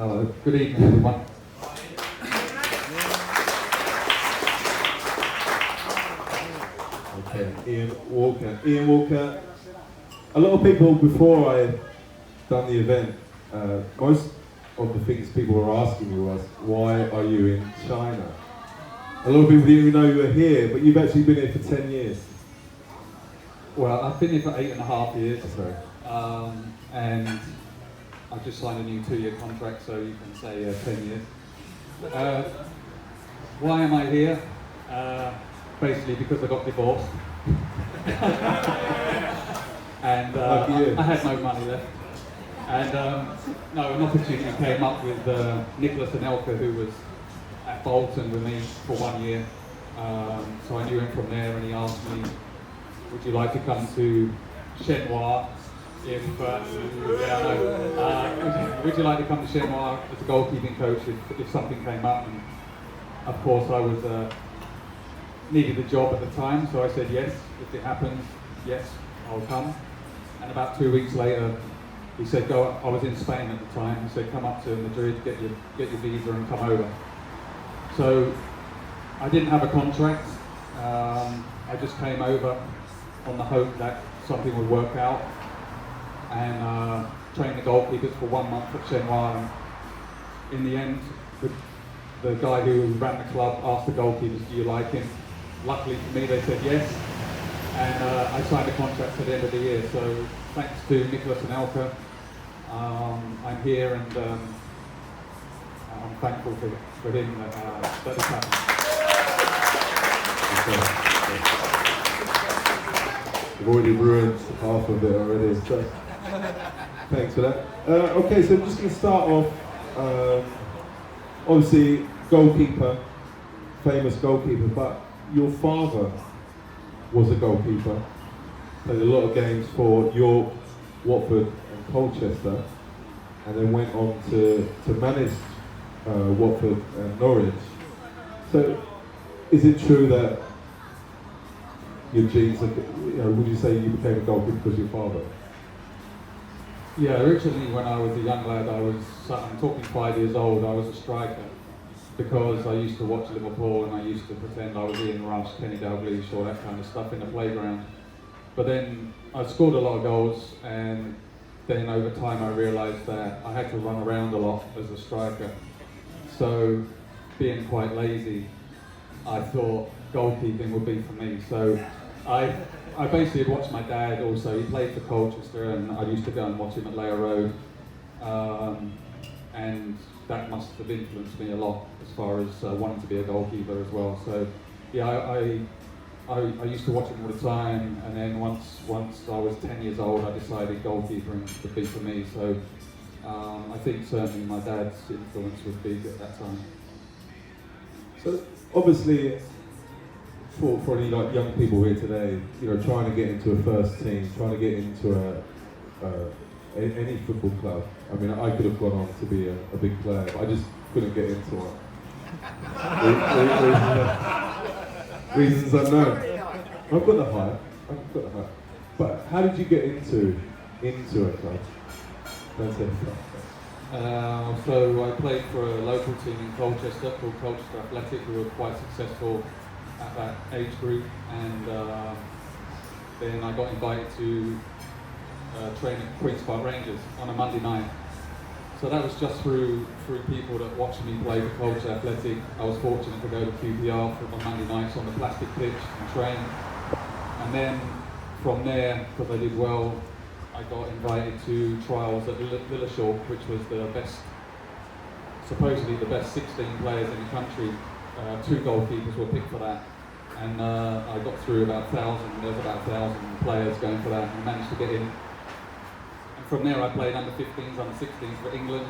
Hello, good evening everyone. Okay, Ian Walker. A lot of people before I done the event, most of the things people were asking me was, why are you in China? A lot of people didn't even know you were here, but you've actually been here for 10 years. Well, I've been here for 8.5 years. Sorry. And I've just signed a new 2-year contract, so you can say 10 years. Why am I here? Basically because I got divorced. And I had no money left. And an opportunity came up with Nicholas and Elka, who was at Bolton with me for 1 year. So I knew him from there, and he asked me, would you like to come to Shanghai? Would you like to come to Shanghai as a goalkeeping coach if something came up? And of course I was needed a job at the time, so I said yes. If it happens, yes, I'll come. And about 2 weeks later, he said, "Go." I was in Spain at the time. He said, "Come up to Madrid, get your visa, and come over." So I didn't have a contract. I just came over on the hope that something would work out, and trained the goalkeepers for 1 month at Shanghai. And in the end, the guy who ran the club asked the goalkeepers, "Do you like him?" Luckily for me, they said yes, and I signed a contract at the end of the year. So thanks to Nicholas and Elka, I'm here, and I'm thankful for him that it's happened. I've already ruined half of it already, so thanks for that. Okay, so I'm just going to start off, obviously goalkeeper, famous goalkeeper, but your father was a goalkeeper, played a lot of games for York, Watford and Colchester, and then went on to manage Watford and Norwich. So is it true that your genes, would you say you became a goalkeeper because of your father? Yeah, originally when I was a young lad, I'm talking 5 years old, I was a striker, because I used to watch Liverpool and I used to pretend I was Ian Rush, Kenny Dalglish, all that kind of stuff in the playground. But then I scored a lot of goals, and then over time I realised that I had to run around a lot as a striker. So being quite lazy, I thought goalkeeping would be for me. So I basically watched my dad also. He played for Colchester, and I used to go and watch him at Layer Road. And that must have influenced me a lot as far as wanting to be a goalkeeper as well. So yeah, I used to watch him all the time, and then once I was 10 years old, I decided goalkeeping would be for me. So I think certainly my dad's influence was big at that time. So obviously, for any like young people here today, trying to get into a first team, trying to get into any football club. I mean, I could have gone on to be a big player, but I just couldn't get into one. Reasons unknown. I've got the height. But how did you get into a club? Don't say club. So I played for a local team in Colchester called Colchester Athletic, who were quite successful at that age group, and then I got invited to train at Queen's Park Rangers on a Monday night. So that was just through people that watched me play for Colchester Athletic. I was fortunate to go to QPR on Monday nights on the plastic pitch and train. And then from there, because I did well, I got invited to trials at Lilleshall, which was supposedly the best 16 players in the country. 2 goalkeepers were picked for that. And I got through about 1,000, there's about 1,000 players going for that, and I managed to get in. And from there I played under 15s, under 16s for England.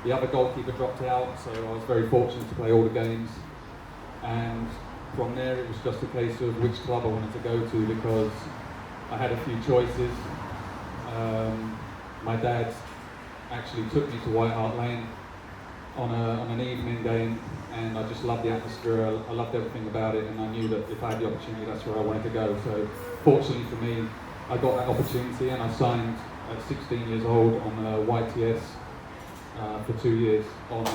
The other goalkeeper dropped out, so I was very fortunate to play all the games. And from there it was just a case of which club I wanted to go to, because I had a few choices. My dad actually took me to White Hart Lane on an evening game, and I just loved the atmosphere, I loved everything about it, and I knew that if I had the opportunity, that's where I wanted to go. So fortunately for me, I got that opportunity, and I signed at 16 years old on YTS for 2 years on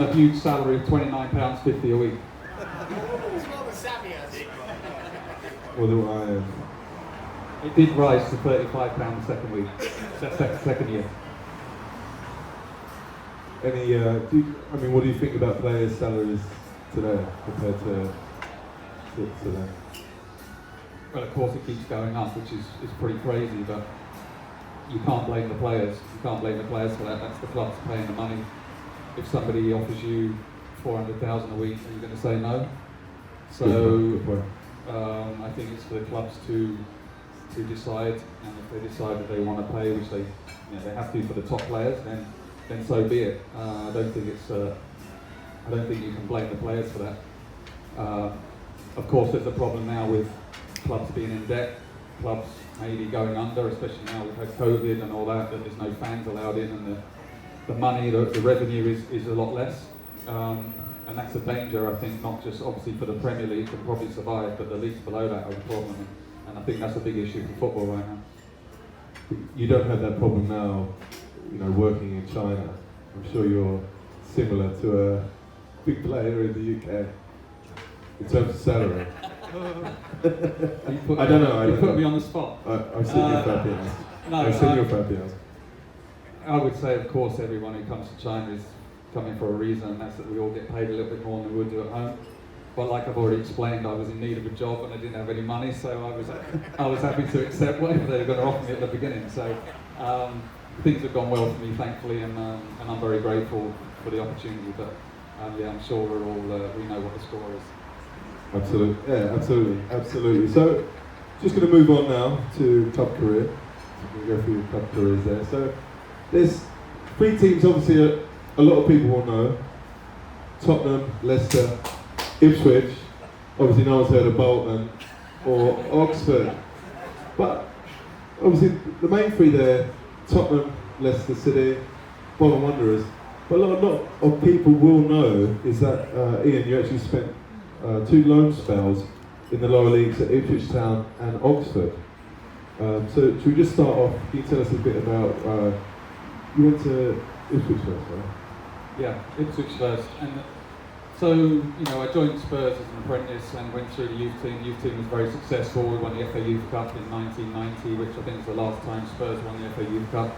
a huge salary of £29.50 a week. Well, do I? It did rise to £35 the second week, second year. What do you think about players' salaries today compared to then? Well, of course it keeps going up, which is pretty crazy, but you can't blame the players. You can't blame the players for that. That's the clubs paying the money. If somebody offers you £400,000 a week, are you going to say no? So Good point. I think it's for the clubs to decide, and if they decide that they want to pay, which they have to for the top players, then so be it. I don't think you can blame the players for that. Of course, there's a problem now with clubs being in debt, clubs maybe going under, especially now we've had COVID and all that there's no fans allowed in, and the money, the revenue is a lot less. And that's a danger, I think, not just obviously for the Premier League can probably survive, but the leagues below that are a problem. And I think that's a big issue for football right now. You don't have that problem now, working in China. I'm sure you're similar to a big player in the UK in terms of salary. I don't know. You put me on the spot. I've seen your Fabians. I've seen your Fabians. I would say, of course, everyone who comes to China is coming for a reason, and that's that we all get paid a little bit more than we would do at home. But like I've already explained, I was in need of a job and I didn't have any money, so I was happy to accept whatever they were going to offer me at the beginning. So things have gone well for me, thankfully, and I'm very grateful for the opportunity. But I'm sure we know what the score is. Absolutely. So just going to move on now to club career. We're going to go through your club careers there. So there's 3 teams, obviously, a lot of people will know. Tottenham, Leicester, Ipswich. Obviously no one's heard of Bolton or Oxford. But obviously the main 3 there, Tottenham, Leicester City, Bolton Wanderers. But a lot of people will know is that, Ian, you actually spent 2 loan spells in the lower leagues at Ipswich Town and Oxford. So should we just start off, can you tell us a bit about, you went to Ipswich first, right? Yeah, Ipswich first. And so, I joined Spurs as an apprentice and went through the youth team. The youth team was very successful. We won the FA Youth Cup in 1990, which I think was the last time Spurs won the FA Youth Cup.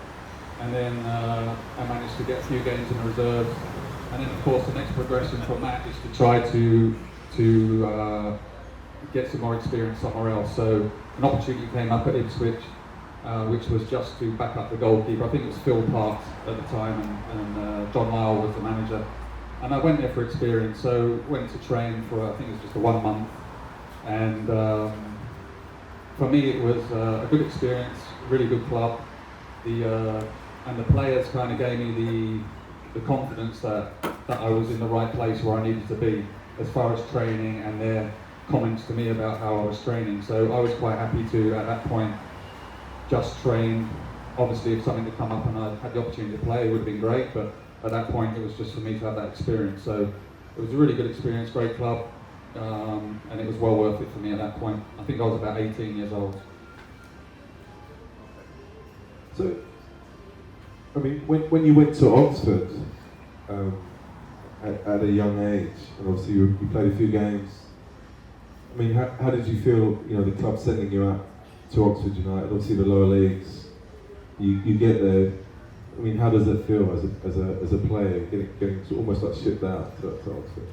And then I managed to get a few games in the reserves. And then, of course, the next progression from that is to try to get some more experience somewhere else. So an opportunity came up at Ipswich, which was just to back up the goalkeeper. I think it was Phil Parks at the time, and John Lyle was the manager. And I went there for experience, so went to train for, I think it was just 1 month. And for me it was a good experience, really good club. And the players kind of gave me the confidence that I was in the right place where I needed to be as far as training, and their comments to me about how I was training. So I was quite happy to, at that point, just train. Obviously if something had come up and I had the opportunity to play, it would have been great, but at that point it was just for me to have that experience. So it was a really good experience, great club, and it was well worth it for me at that point. I think I was about 18 years old. So, I mean, when you went to Oxford at a young age, and obviously you played a few games, I mean, how did you feel, the club sending you out to Oxford United, obviously the lower leagues, you get there, I mean, how does it feel as a player, getting almost like shipped out to Oxford?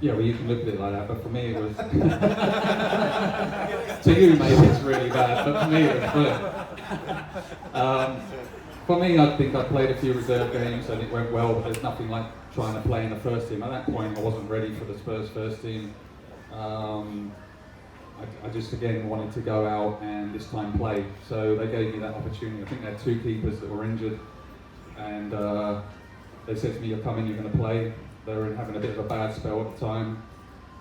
Yeah, well, you can look at it like that, but for me it was... to you maybe it's really bad, but for me it was brilliant. For me, I think I played a few reserve games and it went well, but there's nothing like trying to play in the first team. At that point I wasn't ready for the Spurs first team. I just again wanted to go out and this time play, so they gave me that opportunity. I think they had 2 keepers that were injured, and they said to me, "You're coming, you're going to play." They were having a bit of a bad spell at the time.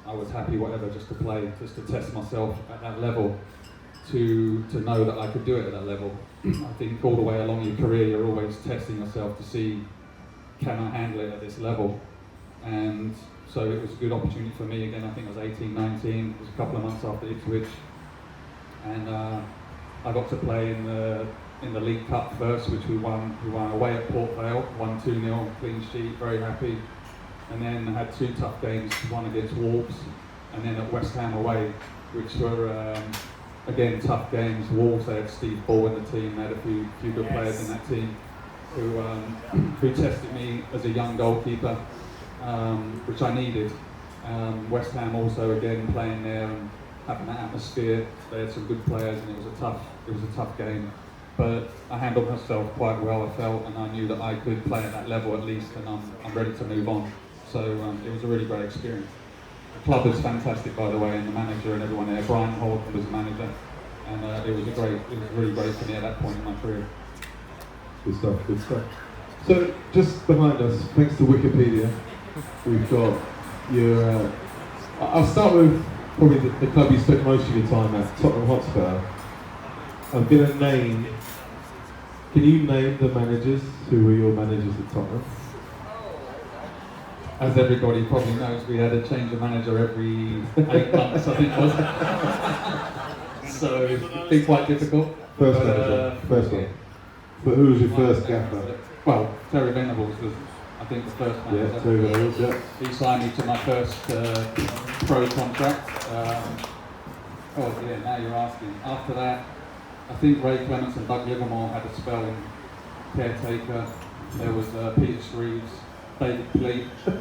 I was happy, whatever, just to play, just to test myself at that level, to know that I could do it at that level. I think all the way along your career, you're always testing yourself to see, can I handle it at this level? And so it was a good opportunity for me. Again, I think I was 18, 19, it was a couple of months after Ipswich. and I got to play in the League Cup first, which we won. We won away at Port Vale, won 2-0, clean sheet, very happy. And then I had 2 tough games, one against Wolves, and then at West Ham away, which were again tough games. Wolves, they had Steve Ball in the team, they had a few good players in that team who tested me as a young goalkeeper, which I needed. West Ham also again playing there and having that atmosphere. They had some good players, and it was a tough game. But I handled myself quite well, I felt, and I knew that I could play at that level at least, and I'm ready to move on. So it was a really great experience. The club was fantastic, by the way, and the manager and everyone there. Brian Horton was the manager, and it was really great for me at that point in my career. Good stuff, good stuff. So, just behind us, thanks to Wikipedia, we've got your... I'll start with probably the club you spent most of your time at, Tottenham Hotspur. I'm going to name... Can you name the managers who were your managers at Tottenham? As everybody probably knows, we had a change of manager every 8 months, I think it was. So it's been quite difficult. First manager, first one. But who was your first gaffer? Well, Terry Venables was, I think, the first manager. Yeah, Terry Venables, yeah. He signed me to my first pro contract. Oh yeah, now you're asking. After that, I think Ray Clements and Doug Livermore had a spell in caretaker. There was Peter Shreves, David Pleat. Then,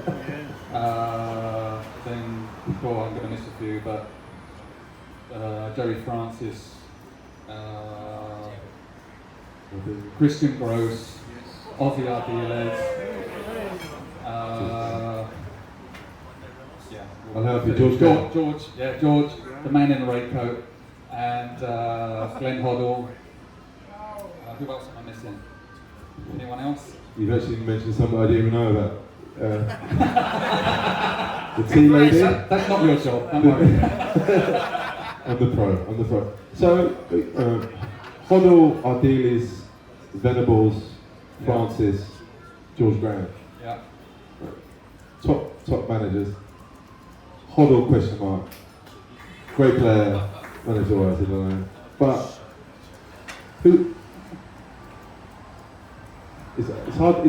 I'm going to miss a few, but Jerry Francis, Christian Gross, Ozzy Ardiles. I'll help you, George, the man in the red coat, and Glenn Hoddle. Who else am I missing? Anyone else? You've actually mentioned somebody I didn't even know about. The tea lady? That's not your job, don't worry. I'm the pro. So, Hoddle, Ardiles, Venables, Francis, George Graham. Yeah. Top managers. Hoddle, question mark. Great player, manager-wise, I don't know. But who? It's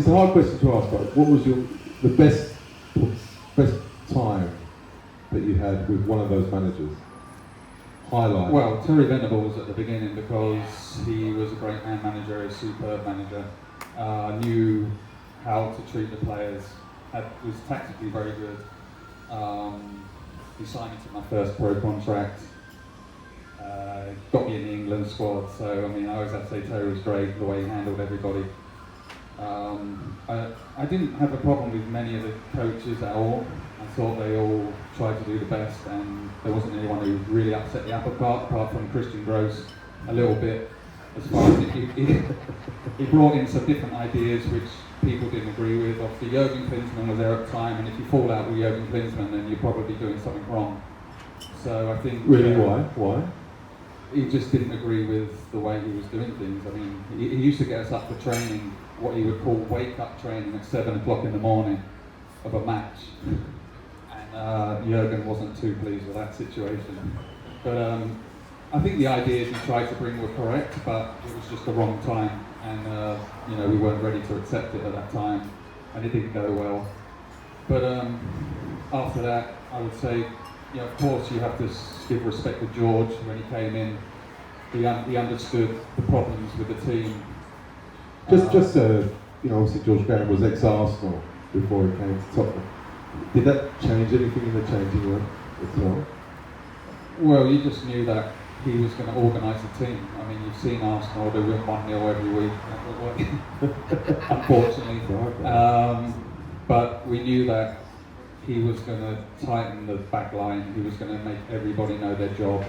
a hard question to ask. But what was the best time that you had with one of those managers? Highlight. Well, Terry Venables at the beginning, because he was a great man manager, a superb manager, knew how to treat the players, was tactically very good. He signed me to my first pro contract, got me in the England squad, so I mean I always have to say Terry was great, the way he handled everybody. I didn't have a problem with many of the coaches at all. I thought they all tried to do the best, and there wasn't anyone who really upset the apple cart, apart from Christian Gross a little bit. As far as he brought in some different ideas which people didn't agree with. Obviously, Jurgen Klinsmann was there at the time, and if you fall out with Jurgen Klinsmann, then you're probably doing something wrong. So I think... Really, why? He just didn't agree with the way he was doing things. I mean, he used to get us up for training, what he would call wake-up training at 7 o'clock in the morning of a match. And Jurgen wasn't too pleased with that situation. But I think the ideas he tried to bring were correct, but it was just the wrong time. And we weren't ready to accept it at that time, and it didn't go well. But after that, I would say, of course you have to give respect to George. When he came in, he understood the problems with the team. Obviously George Graham was ex-Arsenal before he came to Tottenham. Did that change anything in the changing room as well? Well, you just knew that he was going to organise the team. I mean, you've seen Arsenal, they win 1-0 every week, unfortunately. But we knew that he was going to tighten the back line, he was going to make everybody know their job.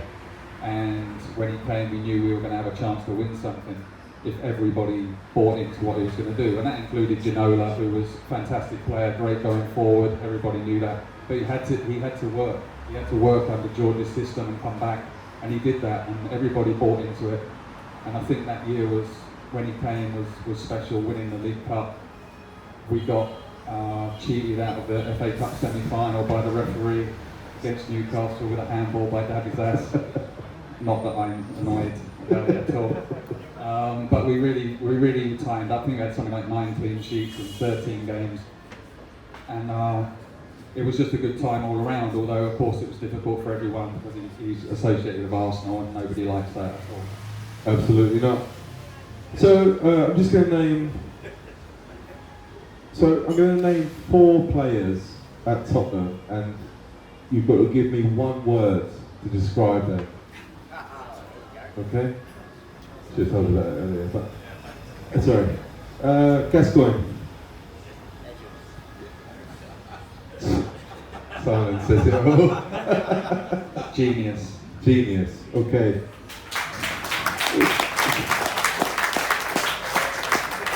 And when he came, we knew we were going to have a chance to win something if everybody bought into what he was going to do. And that included Ginola, who was a fantastic player, great going forward, everybody knew that. But he had to work. He had to work under George's system and come back. And he did that, and everybody bought into it. And I think that year was, when he came, was special, winning the League Cup. We got cheated out of the FA Cup semi-final by the referee against Newcastle with a handball by Davies Ass. Not that I'm annoyed about it at all. But we really tightened up. I think we had something like 9 clean sheets in 13 games. And it was just a good time all around, although of course it was difficult for everyone because he's associated with Arsenal and nobody likes that at all. Absolutely not. So I'm just going to name. So I'm going to name 4 players at Tottenham, and you've got to give me one word to describe them. Okay? Should have told you that earlier, but sorry. Gascoigne. Silence says it all. Genius. Genius. Okay.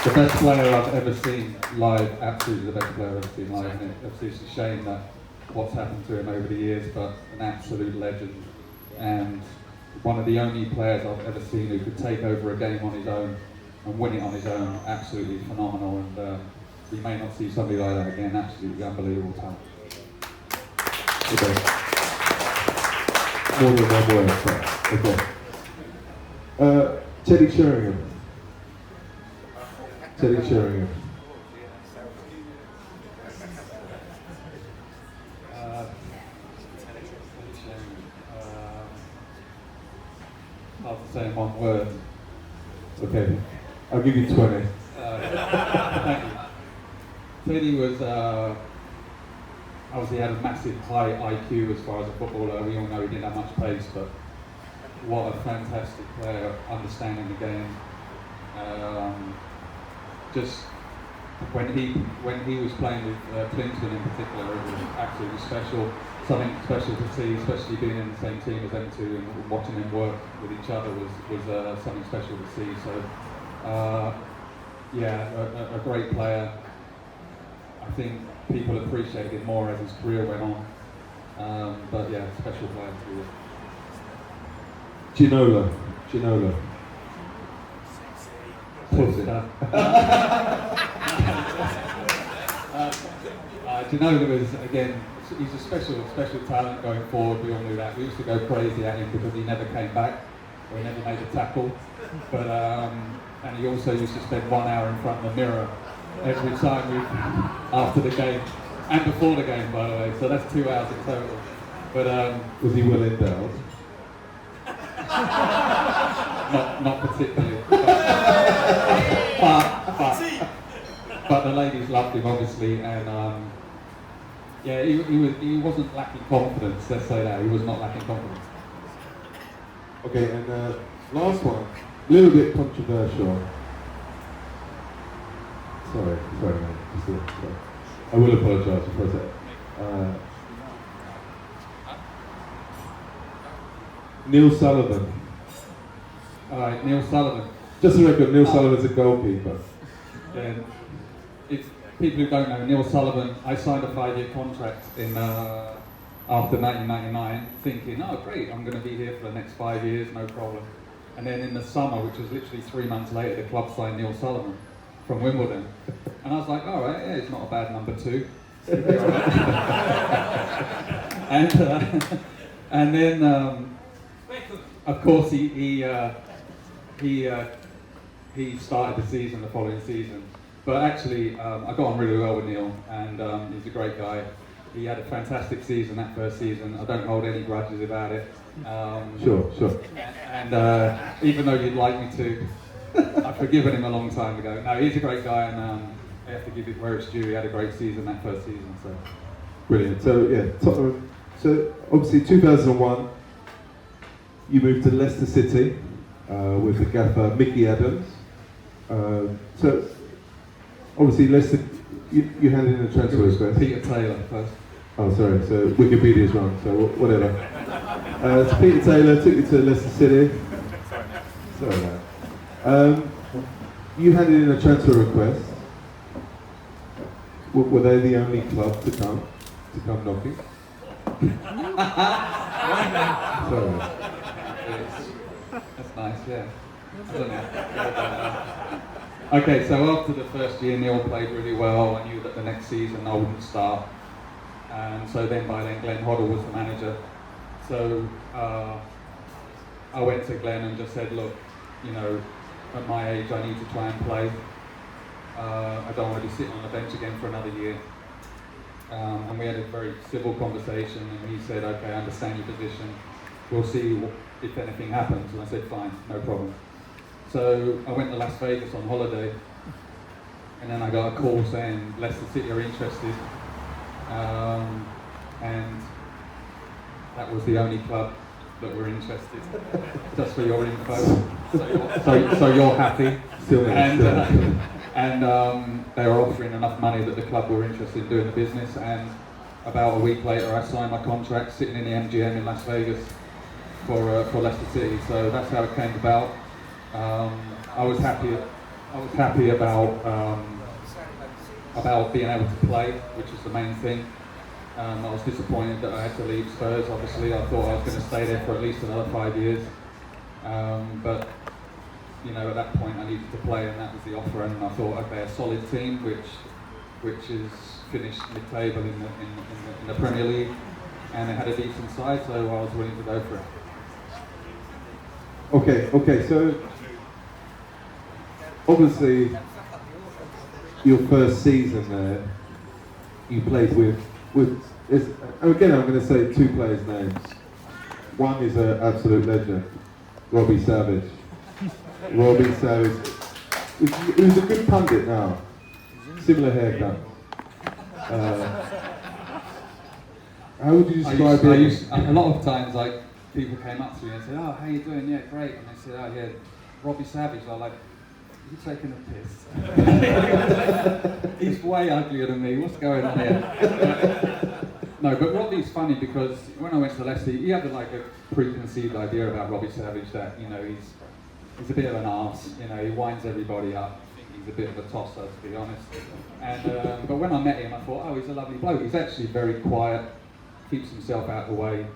The best player I've ever seen live, absolutely the best player I've ever seen live, and it's a shame that what's happened to him over the years, but an absolute legend, and one of the only players I've ever seen who could take over a game on his own and win it on his own. Absolutely phenomenal, and we may not see somebody like that again. Absolutely unbelievable talent. Okay. More than one word, but okay. Teddy Sheringham. Teddy Sheringham. Hard to say in one word. Okay, I'll give you 20. Thank you. Teddy was, obviously had a massive high IQ as far as a footballer. We all know he didn't have much pace, but what a fantastic player, understanding the game. Just when he was playing with Clinton in particular, it was absolutely special. Something special to see, especially being in the same team as them two and watching them work with each other was something special to see. So, a great player. I think people appreciated him more as his career went on. But yeah, special player to be. Ginola. Ginola was, again, he's a special talent going forward. We all knew that. We used to go crazy at him because he never came back or he never made a tackle. But and he also used to spend 1 hour in front of the mirror every time after the game and before the game, by the way. So that's 2 hours in total. But was he well endowed? not particularly. But the ladies loved him obviously, and he wasn't lacking confidence. Let's say that he was not lacking confidence. Okay, and last one, a little bit controversial. Sorry, man. Sorry. I will apologise for that. Neil Sullivan. All right, Neil Sullivan. Just a record, Neil Sullivan's a goalkeeper. Yeah. It's people who don't know, Neil Sullivan, I signed a 5-year contract in after 1999, thinking, oh great, I'm going to be here for the next 5 years, no problem. And then in the summer, which was literally 3 months later, the club signed Neil Sullivan from Wimbledon. And I was like, all right, yeah, it's not a bad number 2. And then, of course, he started the season, the following season. But actually, I got on really well with Neil, and he's a great guy. He had a fantastic season that first season. I don't hold any grudges about it. Sure. And even though you'd like me to, I've forgiven him a long time ago. No, he's a great guy, and I have to give it where it's due. He had a great season that first season. So brilliant. So yeah, Tottenham. So obviously 2001, you moved to Leicester City with the gaffer Mickey Adams. So obviously Leicester, you handed in a transfer request. Peter Taylor first. Oh, sorry. So Wikipedia's wrong. So whatever. So Peter Taylor took you to Leicester City. Sorry, man. You handed in a transfer request. Were they the only club to come knocking? Sorry. That's nice, yeah. I don't know. Okay, so after the first year, Neil played really well. I knew that the next season I wouldn't start. And so by then Glenn Hoddle was the manager. So I went to Glenn and just said, look, you know, at my age I need to try and play. I don't want to be sitting on the bench again for another year. And we had a very civil conversation, and he said, okay, I understand your position. We'll see if anything happens. And I said, fine, no problem. So I went to Las Vegas on holiday, and then I got a call saying Leicester City are interested. And that was the only club that were interested. Just for your info, so you're happy. Still And they were offering enough money that the club were interested in doing the business. And about a week later, I signed my contract, sitting in the MGM in Las Vegas for Leicester City. So that's how it came about. I was happy about being able to play, which is the main thing. I was disappointed that I had to leave Spurs. Obviously, I thought I was going to stay there for at least another 5 years. But you know, at that point, I needed to play, and that was the offer. And I thought, okay, a solid team, which is finished mid-table in the Premier League, and it had a decent side, so I was willing to go for it. Okay. So obviously, your first season there, you played with again, I'm going to say two players' names. One is an absolute legend, Robbie Savage. Robbie Savage, who's a good pundit now. Similar haircut. How would you describe it? A lot of times, like, people came up to me and said, "Oh, how you doing? Yeah, great." And they said, "Oh, yeah, Robbie Savage." I was like, "You're taking a piss. He's way uglier than me. What's going on here?" No, but Robbie's funny because when I went to Leicester, he had like a preconceived idea about Robbie Savage that, you know, he's a bit of an arse. You know, he winds everybody up. I think he's a bit of a tosser, to be honest. And but when I met him, I thought, oh, he's a lovely bloke. He's actually very quiet, keeps himself out of the way.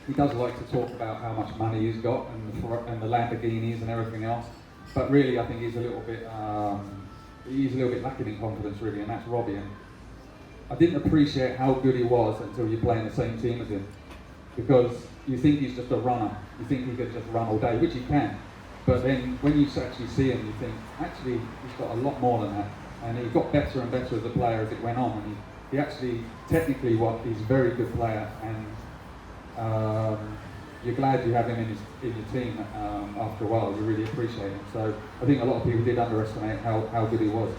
He does like to talk about how much money he's got and the Lamborghinis and everything else. But really, I think he's a little bit lacking in confidence, really, and that's Robbie. And I didn't appreciate how good he was until you play in the same team as him, because you think he's just a runner. You think he can just run all day, which he can. But then when you actually see him, you think, actually, he's got a lot more than that. And he got better and better as a player as it went on. And he actually, technically, he's a very good player. And you're glad you have him in your team after a while. You really appreciate him. So I think a lot of people did underestimate how good he was.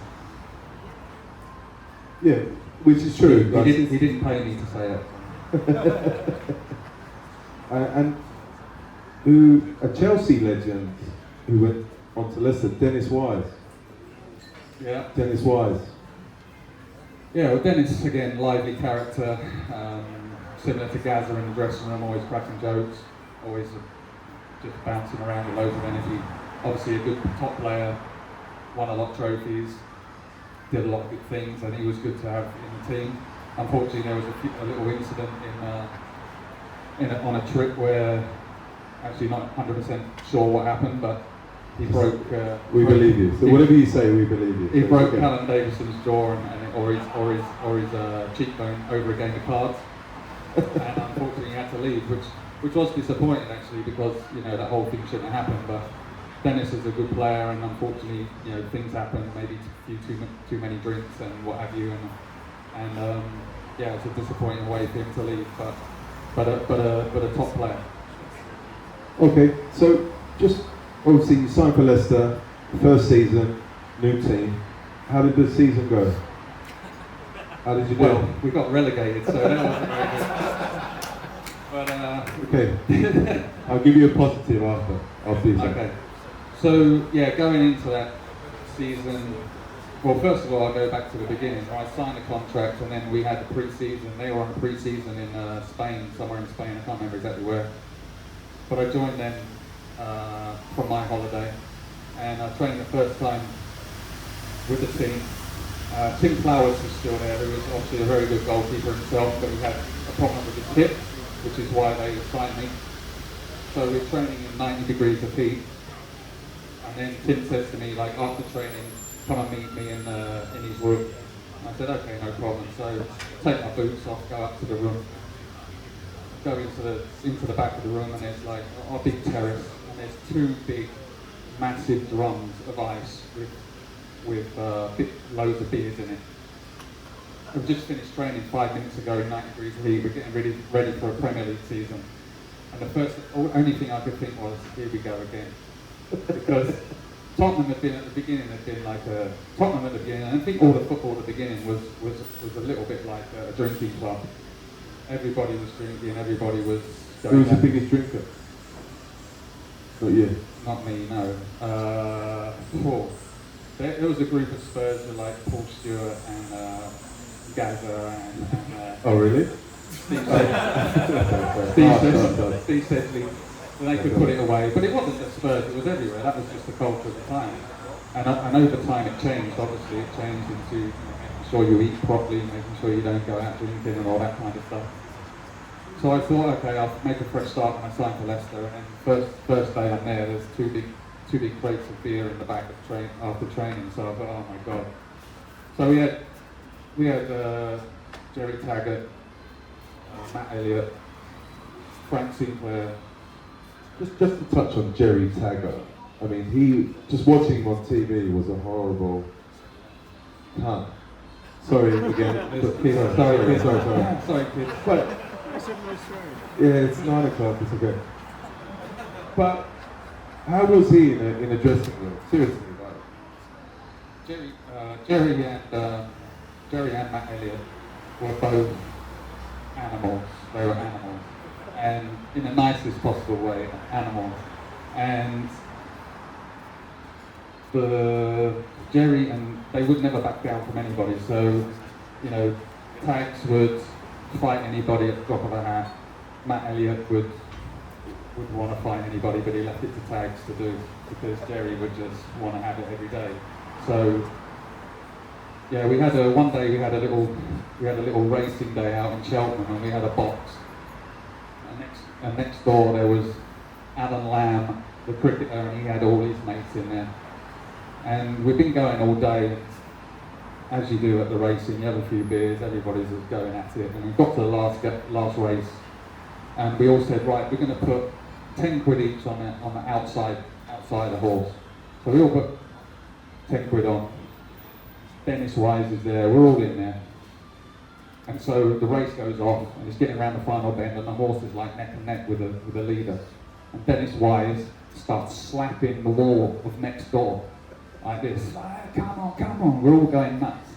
Yeah, which is true. He didn't pay me to say it. And a Chelsea legend who went on to Leicester, Dennis Wise. Yeah. Dennis Wise. Yeah, well, Dennis, again, lively character, similar to Gazza in the dressing room, always cracking jokes, always just bouncing around with loads of energy. Obviously a good top player, won a lot of trophies, did a lot of good things, and he was good to have in the team. Unfortunately, there was a little incident on a trip where, actually not 100% sure what happened, but he broke... we believe you. So whatever you say, we believe you. He broke Callum Davison's jaw or his cheekbone over a game of cards. And unfortunately he had to leave, which was disappointing actually, because, you know, that whole thing shouldn't have happened. But Dennis is a good player, and unfortunately, you know, things happen, maybe a few too many drinks and what have you, and yeah, it's a disappointing way for him to leave, but a top player. Okay, so just obviously you signed for Leicester, first season, new team. How did the season go? How did you do? Well, we got relegated, so that wasn't very good. But okay, I'll give you a positive after you say. Okay, so yeah, going into that season, well, first of all, I'll go back to the beginning. I signed a contract, and then we had the pre-season. They were on a pre-season in Spain, somewhere in Spain. I can't remember exactly where. But I joined them from my holiday, and I trained the first time with the team. Tim Flowers was still there, who was obviously a very good goalkeeper himself, but he had a problem with his hip, which is why they signed me. So we're training in 90 degrees of heat, and then Tim says to me, like, after training, come and meet me in his room. And I said, okay, no problem. So take my boots off, go up to the room. go into the back of the room, and there's like our big terrace, and there's two big, massive drums of ice with loads of beers in it. We've just finished training 5 minutes ago in 90 degrees heat. We're getting ready for a Premier League season. And the only thing I could think was, here we go again. Because Tottenham had been at the beginning, Tottenham at the beginning, and I think all the football at the beginning was a little bit like a drinking club. Everybody was drinking, everybody was going. Who was the biggest drinker? Not you. Not me, no. There was a group of Spurs with like Paul Stewart and Gaza and oh really? Steve Sedley. They could put it away, but it wasn't just Spurs, it was everywhere. That was just the culture of the time. And over time it changed, obviously. It changed into making sure you eat properly, making sure you don't go out drinking and all that kind of stuff. So I thought, okay, I'll make a fresh start when I signed for Leicester. And then first day I'm there, there's two big crates of beer in the back of after training. So I thought, oh my God. So we had Jerry Taggart, Matt Elliott, Frank Sinclair. Just to touch on Jerry Taggart, I mean, just watching him on TV was a horrible cunt. Sorry again. Sorry, kid. But yeah, it's 9 o'clock. It's okay. But how was he in a dressing room? Seriously, like Jerry and Matt Elliott were both animals. They were animals. And in the nicest possible way, animals. And Jerry and they would never back down from anybody. So, Tags would fight anybody at the drop of a hat. Matt Elliott would want to fight anybody, but he left it to Tags to do because Jerry would just want to have it every day. So, yeah, one day we had a little racing day out in Cheltenham, and we had a box. And next door there was Alan Lamb, the cricketer, and he had all his mates in there. And we've been going all day, as you do at the racing, you have a few beers, everybody's just going at it. And we got to the last race, and we all said, right, we're going to put 10 quid each on the outside the horse. So we all put 10 quid on. Dennis Wise is there, we're all in there. And so the race goes off, and it's getting around the final bend, and the horse is like neck and neck with the leader. And Dennis Wise starts slapping the wall of next door like this. Like, come on, we're all going nuts.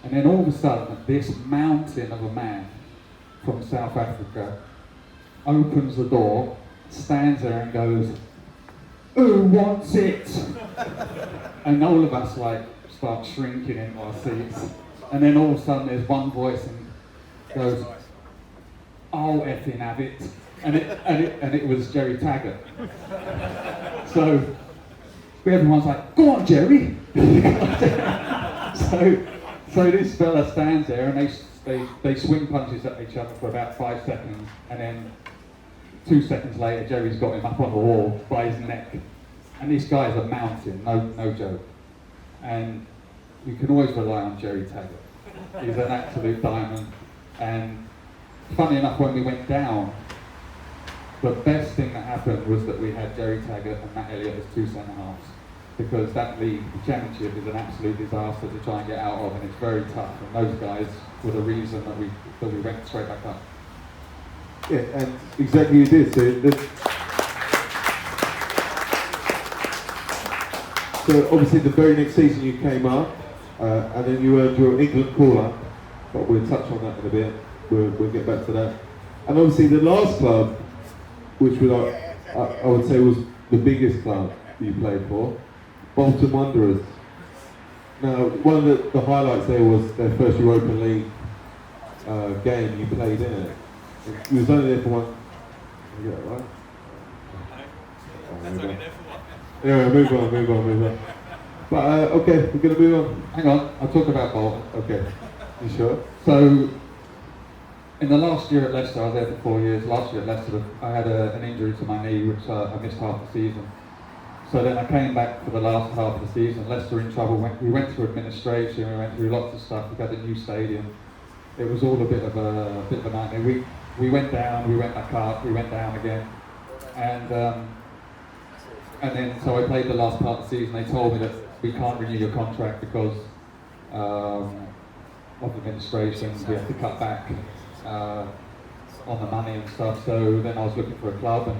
And then all of a sudden, this mountain of a man from South Africa opens the door, stands there and goes, "Who wants it?" And all of us like start shrinking in our seats. And then all of a sudden there's one voice and goes, "I'll effing have it." And it was Jerry Taggart. So everyone's like, "Go on, Jerry." So this fella stands there and they swing punches at each other for about 5 seconds, and then 2 seconds later Jerry's got him up on the wall by his neck. And this guy's a mountain, no joke. And you can always rely on Jerry Taggart. He's an absolute diamond. And funny enough, when we went down, the best thing that happened was that we had Jerry Taggart and Matt Elliott as two centre-halves. Because that league, the championship, is an absolute disaster to try and get out of, and it's very tough. And those guys were the reason that we went straight back up. Yeah, and exactly you did. So obviously the very next season you came up, and then you earned your England call-up, but we'll touch on that in a bit. We'll get back to that. And obviously the last club, which I would say was the biggest club you played for, Bolton Wanderers. Now, one of the highlights there was their first Europa League game you played in it. You was only there for one. You got it right? That's only there for one. Yeah, move on. But okay, we're going to move on. Hang on, I'll talk about Bolton. Okay, you sure? So, in the last year at Leicester, I was there for 4 years. Last year at Leicester, I had an injury to my knee, which I missed half the season. So then I came back for the last half of the season. Leicester in trouble. We went through administration, we went through lots of stuff. We got a new stadium. it was all a bit of a nightmare. We went down, we went back up, we went down again, and then so I played the last part of the season. They told me that we can't renew your contract because of administration. We have to cut back on the money and stuff. So then I was looking for a club,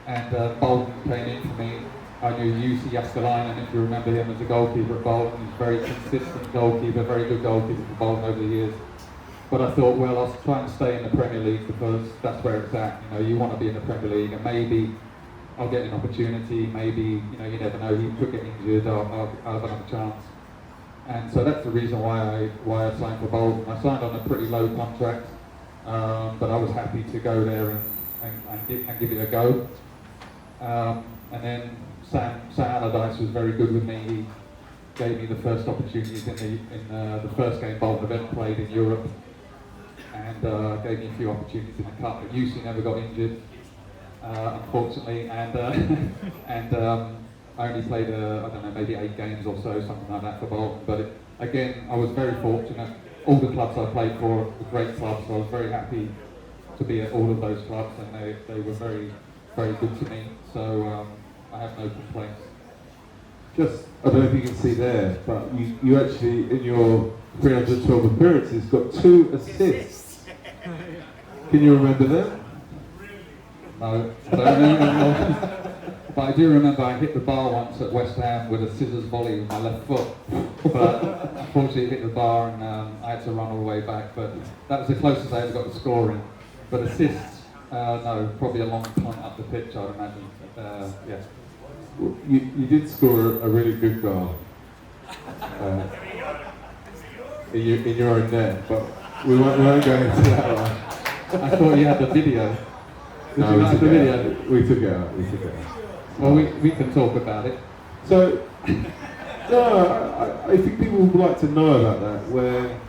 and Bolton came in for me. I knew Jussi Jääskeläinen, if you remember him, as a goalkeeper at Bolton. He's a very consistent goalkeeper, very good goalkeeper for Bolton over the years. But I thought, well, I'll try and stay in the Premier League because that's where it's at. You know, you want to be in the Premier League, and maybe I'll get an opportunity. Maybe, you know, you never know. He could get injured. I'll have another chance. And so that's the reason why I signed for Bolton. I signed on a pretty low contract, but I was happy to go there and give it a go. And then Sam Allardyce was very good with me. He gave me the first opportunities in the first game Bolton have ever played in Europe, and gave me a few opportunities in the cup. But Jussi never got injured, unfortunately, and I only played I don't know, maybe 8 games or so, something like that for Bolton. But again, I was very fortunate. All the clubs I played for were great clubs, so I was very happy to be at all of those clubs, and they were very, very good to me. So I have no complaints. Just, I don't know if you can see there, but you actually, in your 312 appearances, got 2 assists. Can you remember them? No, I don't remember. But I do remember I hit the bar once at West Ham with a scissors volley with my left foot. But unfortunately it hit the bar, and I had to run all the way back. But that was the closest I ever got to scoring. But assists, no, probably a long punt up the pitch, I'd imagine. Yeah. Well, you did score a really good goal in your own net, but we won't go into that one. I thought you had the video. Did No, you not have the video? we took it out. Well, we can talk about it. So, no, I think people would like to know about that, where,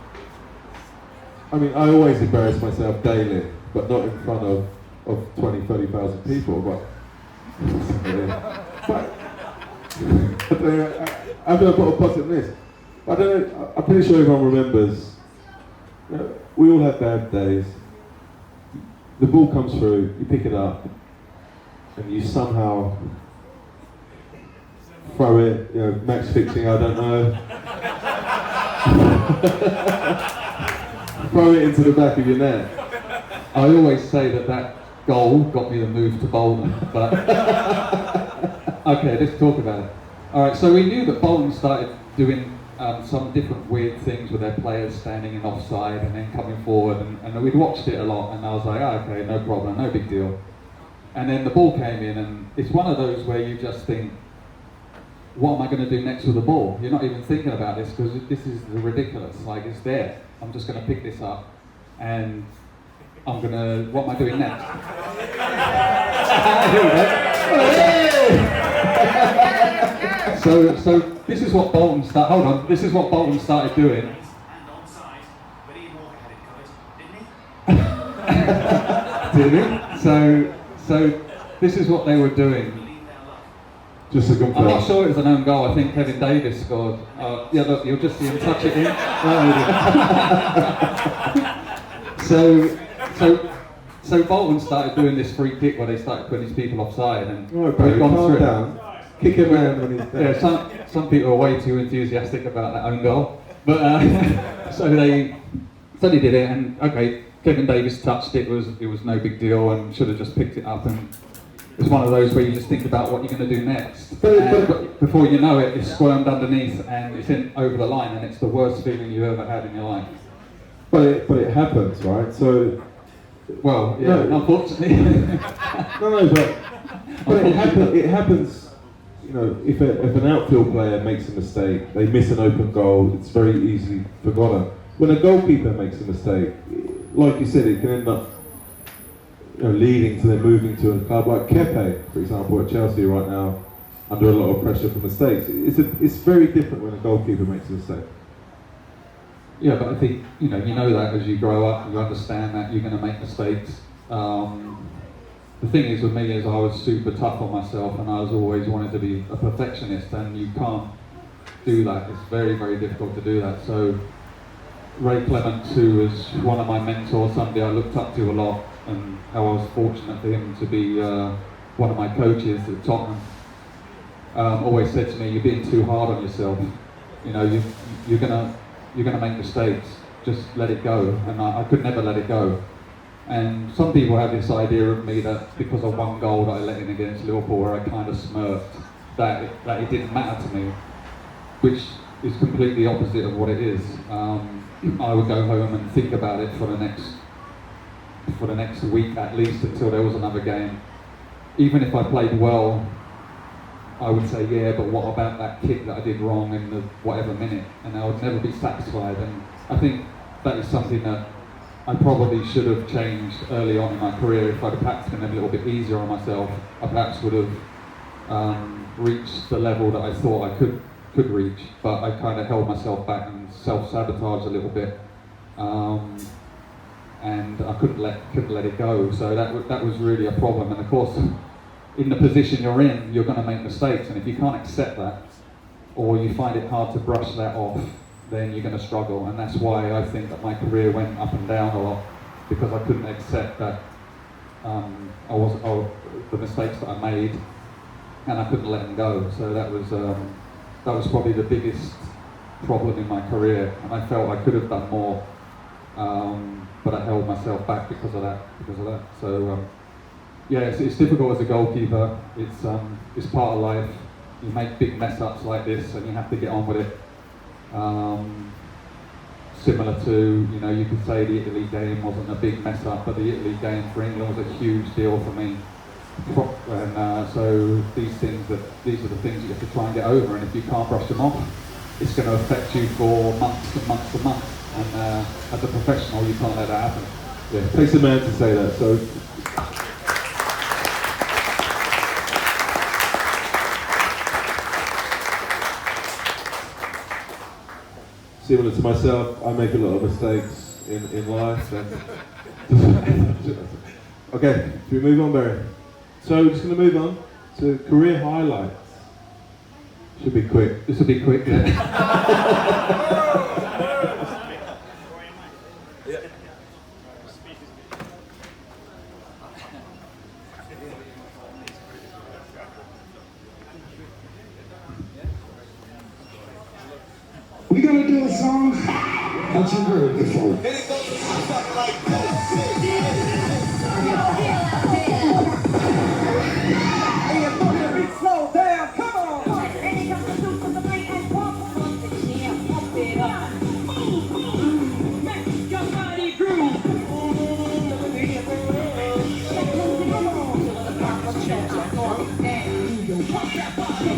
I mean, I always embarrass myself daily, but not in front of 20, 30,000 people, but I don't know, I've got a positive list. I don't know, I'm pretty sure everyone remembers, you know, we all have bad days. The ball comes through, you pick it up, and you somehow throw it, you know, match fixing, I don't know. Throw it into the back of your net. I always say that goal got me the move to Bolton, but okay, let's talk about it. All right, so we knew that Bolton started doing some different weird things with their players standing in offside and then coming forward, and we'd watched it a lot, and I was like, oh, okay, no problem, no big deal. And then the ball came in, and it's one of those where you just think, what am I going to do next with the ball? You're not even thinking about this because this is ridiculous. Like, it's there. I'm just going to pick this up, and I'm going to, what am I doing next? So this is what Bolton started. Hold on. This is what Bolton started doing. Did he? So this is what they were doing. Just to confirm. I'm not sure it was an own goal. I think Kevin Davis scored. Yeah, look, you'll just see him touch it in. So Bolton started doing this free kick where they started putting these people offside, and Right, bro, calm down. Kick him around when he's down. Yeah, some people are way too enthusiastic about that own goal, but so they did it, and okay, Kevin Davis touched it. It was no big deal, and should have just picked it up. And it's one of those where you just think about what you're going to do next. But before you know it, it's squirmed underneath and it's in over the line, and it's the worst feeling you've ever had in your life. But it happens, right? So, well, yeah, no. Unfortunately. but it happens. You know, if an outfield player makes a mistake, they miss an open goal, it's very easily forgotten. When a goalkeeper makes a mistake, like you said, it can end up, you know, leading to them moving to a club like Kepe, for example, at Chelsea right now, under a lot of pressure for mistakes. It's very different when a goalkeeper makes a mistake. Yeah, but I think you know that as you grow up, you understand that you're going to make mistakes. The thing is with me is I was super tough on myself, and I was always wanted to be a perfectionist, and you can't do that. It's very, very difficult to do that. So Ray Clements, who was one of my mentors, somebody I looked up to a lot, and how I was fortunate for him to be one of my coaches at Tottenham, always said to me, "You're being too hard on yourself. You know, you're gonna make mistakes. Just let it go." And I could never let it go. And some people have this idea of me that because of one goal that I let in against Liverpool, where I kind of smirked, that it didn't matter to me, which is completely opposite of what it is. I would go home and think about it for the next week at least, until there was another game. Even if I played well, I would say, yeah, but what about that kick that I did wrong in the whatever minute? And I would never be satisfied. And I think that is something that I probably should have changed early on in my career. If I'd have perhaps been a little bit easier on myself, I perhaps would have reached the level that I thought I could reach. But I kind of held myself back and self-sabotaged a little bit, and I couldn't let it go. So that was really a problem. And of course, in the position you're in, you're going to make mistakes, and if you can't accept that, or you find it hard to brush that off, then you're going to struggle. And that's why I think that my career went up and down a lot, because I couldn't accept that the mistakes that I made, and I couldn't let them go. So that was probably the biggest problem in my career, and I felt I could have done more, but I held myself back because of that. So yeah, it's difficult as a goalkeeper. It's part of life. You make big mess ups like this, and you have to get on with it. Similar to, you could say the Italy game wasn't a big mess up, but the Italy game for England was a huge deal for me. And so these are the things you have to try and get over, and if you can't brush them off, it's going to affect you for months and months and months. And as a professional, you can't let that happen. Yeah, it takes a man to say that. So. Similar to myself, I make a lot of mistakes in life. And okay, should we move on, Barry? So we're just going to move on to career highlights. Should be quick. This will be quick, yeah. We're gonna do a song that you heard before. And it goes something like this. Slow down, come on. And it comes to do the play and pump the jam, pump it up. Make your body groove. Pump that body.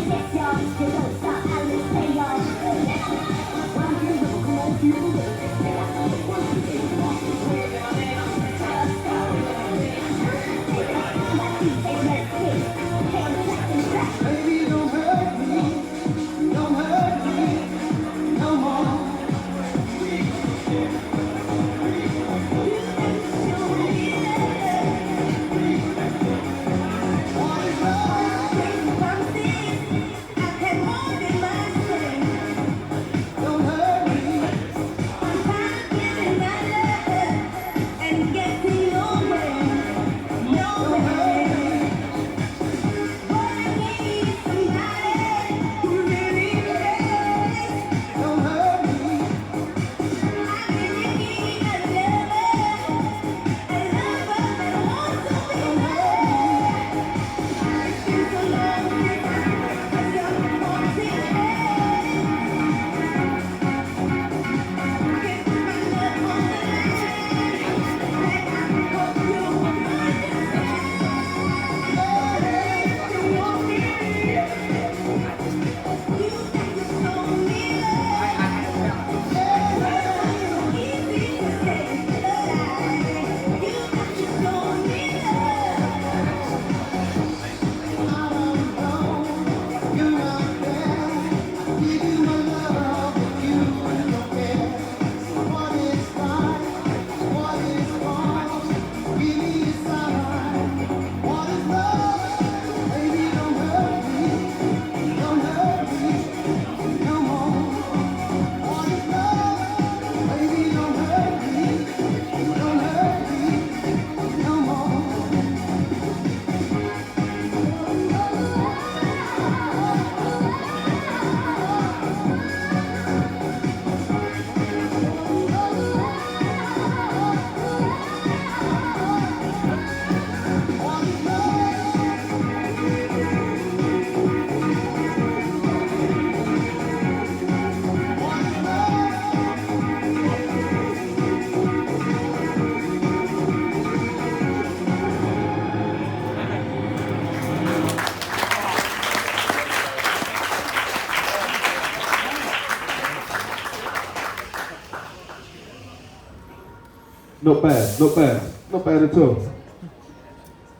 Not bad, not bad, not bad at all.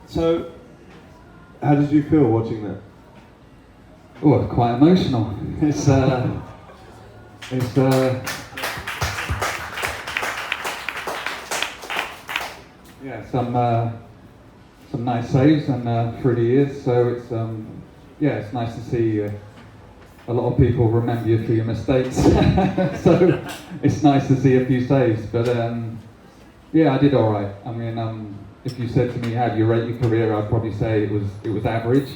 So, how did you feel watching that? Oh, it's quite emotional. It's yeah, some nice saves and through the years. So it's yeah, it's nice to see a lot of people remember you for your mistakes. So it's nice to see a few saves. But yeah, I did all right. I mean, if you said to me, "How do you rate your career?" I'd probably say it was average.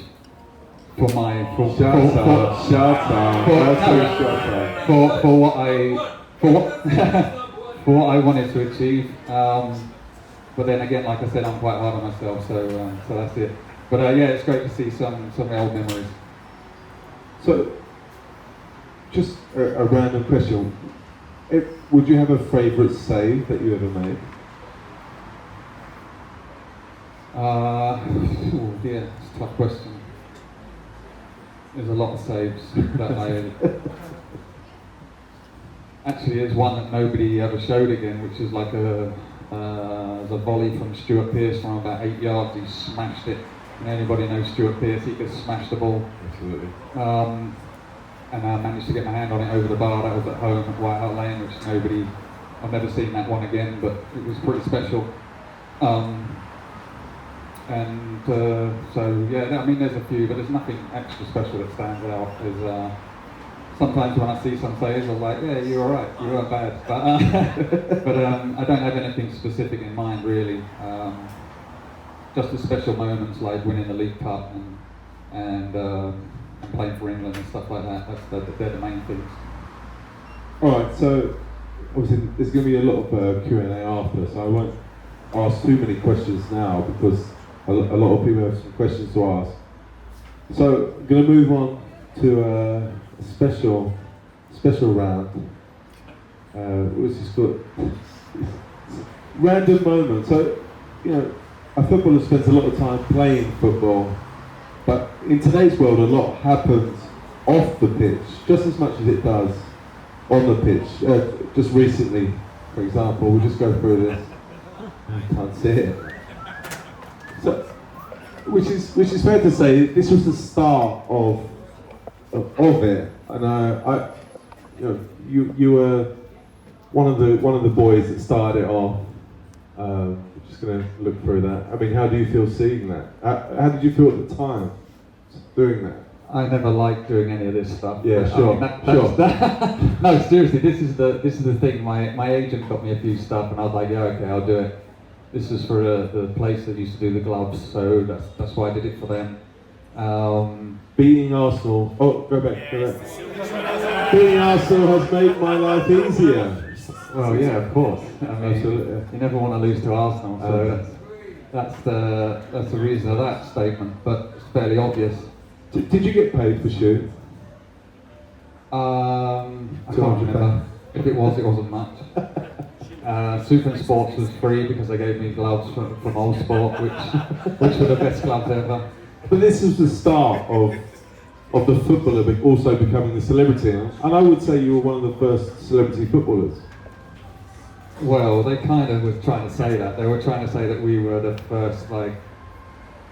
For my for what for what I wanted to achieve. But then again, like I said, I'm quite hard on myself, so that's it. But yeah, it's great to see some old memories. So, just a random question. Would you have a favourite save that you ever made? Oh dear, it's a tough question. There's a lot of saves that I actually there's one that nobody ever showed again, which is like a volley from Stuart Pearce from about 8 yards. He smashed it. And anybody knows Stuart Pearce, he could smash the ball. Absolutely. And I managed to get my hand on it over the bar. That was at home at White Hart Lane, which I've never seen that one again, but it was pretty special. So yeah, I mean there's a few, but there's nothing extra special that stands out. There's sometimes when I see some saves, I'm like, yeah, you're alright, you weren't bad. But I don't have anything specific in mind really. Just the special moments like winning the League Cup and playing for England and stuff like that. They're the main things. Alright, so obviously there's going to be a lot of Q&A after, so I won't ask too many questions now because a lot of people have some questions to ask. So I'm going to move on to a special round, which is called random moment. So, you know, a footballer spends a lot of time playing football, but in today's world a lot happens off the pitch, just as much as it does on the pitch. Just recently, for example, we'll just go through this. I can't see it. So, which is fair to say, this was the start of it, and you were one of the boys that started it off. Just going to look through that. I mean, how do you feel seeing that? How did you feel at the time doing that? I never liked doing any of this stuff. Yeah, sure, sure. No, seriously, this is the thing. My agent got me a few stuff, and I was like, yeah, okay, I'll do it. This is for the place that used to do the gloves, so that's why I did it for them. Beating Arsenal. Oh, go back. Beating Arsenal has made my life easier. Well, yeah, of course. I mean, absolutely. You never want to lose to Arsenal, so that's the reason of that statement. But it's fairly obvious. Did you get paid for shooting? I can't remember. If it wasn't much. Super Sports was free because they gave me gloves from Old Sport, which were the best gloves ever. But this was the start of the footballer also becoming the celebrity, and I would say you were one of the first celebrity footballers. Well, they kind of were trying to say that. They were trying to say that we were the first, like,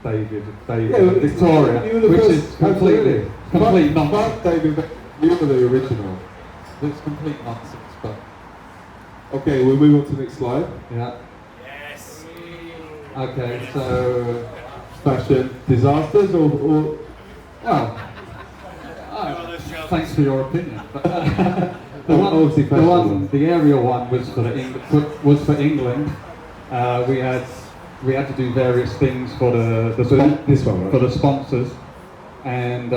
David, Victoria, which is complete nonsense. But David, you were the original. It's complete nonsense, but... Okay, we'll move on to the next slide. Yeah. Yes. Okay, so... Fashion disasters or Well, thanks for your opinion. But, the aerial one was for England. We had to do various things for the sponsors, and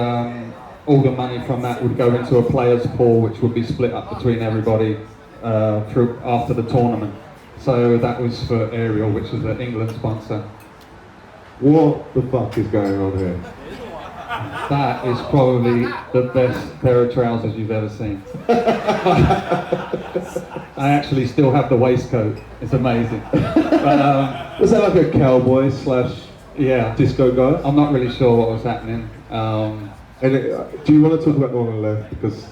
all the money from that would go into a players' pool, which would be split up between everybody through after the tournament. So that was for Ariel, which was an England sponsor. What the fuck is going on here? That is probably the best pair of trousers you've ever seen. I actually still have the waistcoat. It's amazing. But, was that like a cowboy / yeah, disco guy? I'm not really sure what was happening. Do you want to talk about the one on the left? Because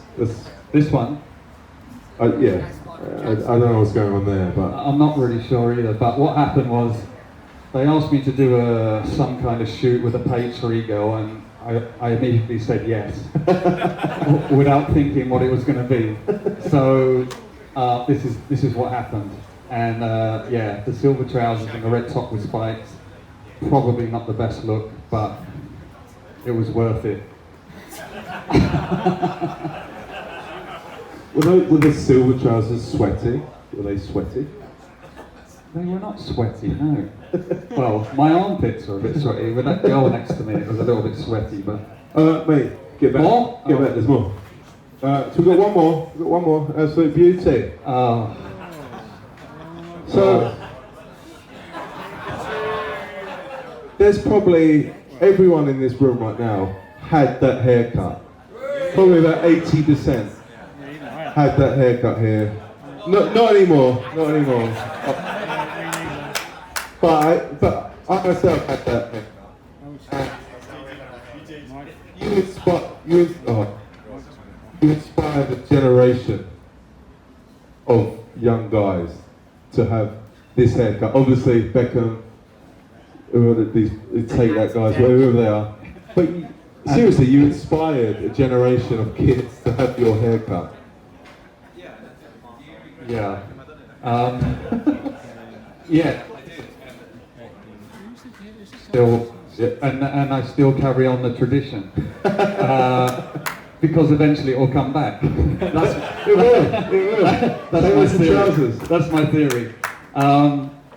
this one. Yeah. I don't know what's going on there, but I'm not really sure either, but what happened was they asked me to do some kind of shoot with a page 3 girl, and I immediately said yes, without thinking what it was going to be. So this is what happened. And yeah, the silver trousers and the red top with spikes, probably not the best look, but it was worth it. were the silver trousers sweaty? Were they sweaty? They were not sweaty, no. Well, my armpits were a bit sweaty. With that girl next to me, it was a little bit sweaty, but... Mate, get back. More? Get back, there's more. So we've got one more. We've got one more. Absolute beauty. Oh. So, there's probably everyone in this room right now had that haircut. Probably about 80% had that haircut here. Not anymore. Not anymore. But I myself had that haircut. You inspired a generation of young guys to have this haircut. Obviously, Beckham, these take that guys, whoever they are. But seriously, you inspired a generation of kids to have your haircut. Yeah. Yeah. Still, and I still carry on the tradition. Because eventually it will come back. It will. That's my theory. That's my theory.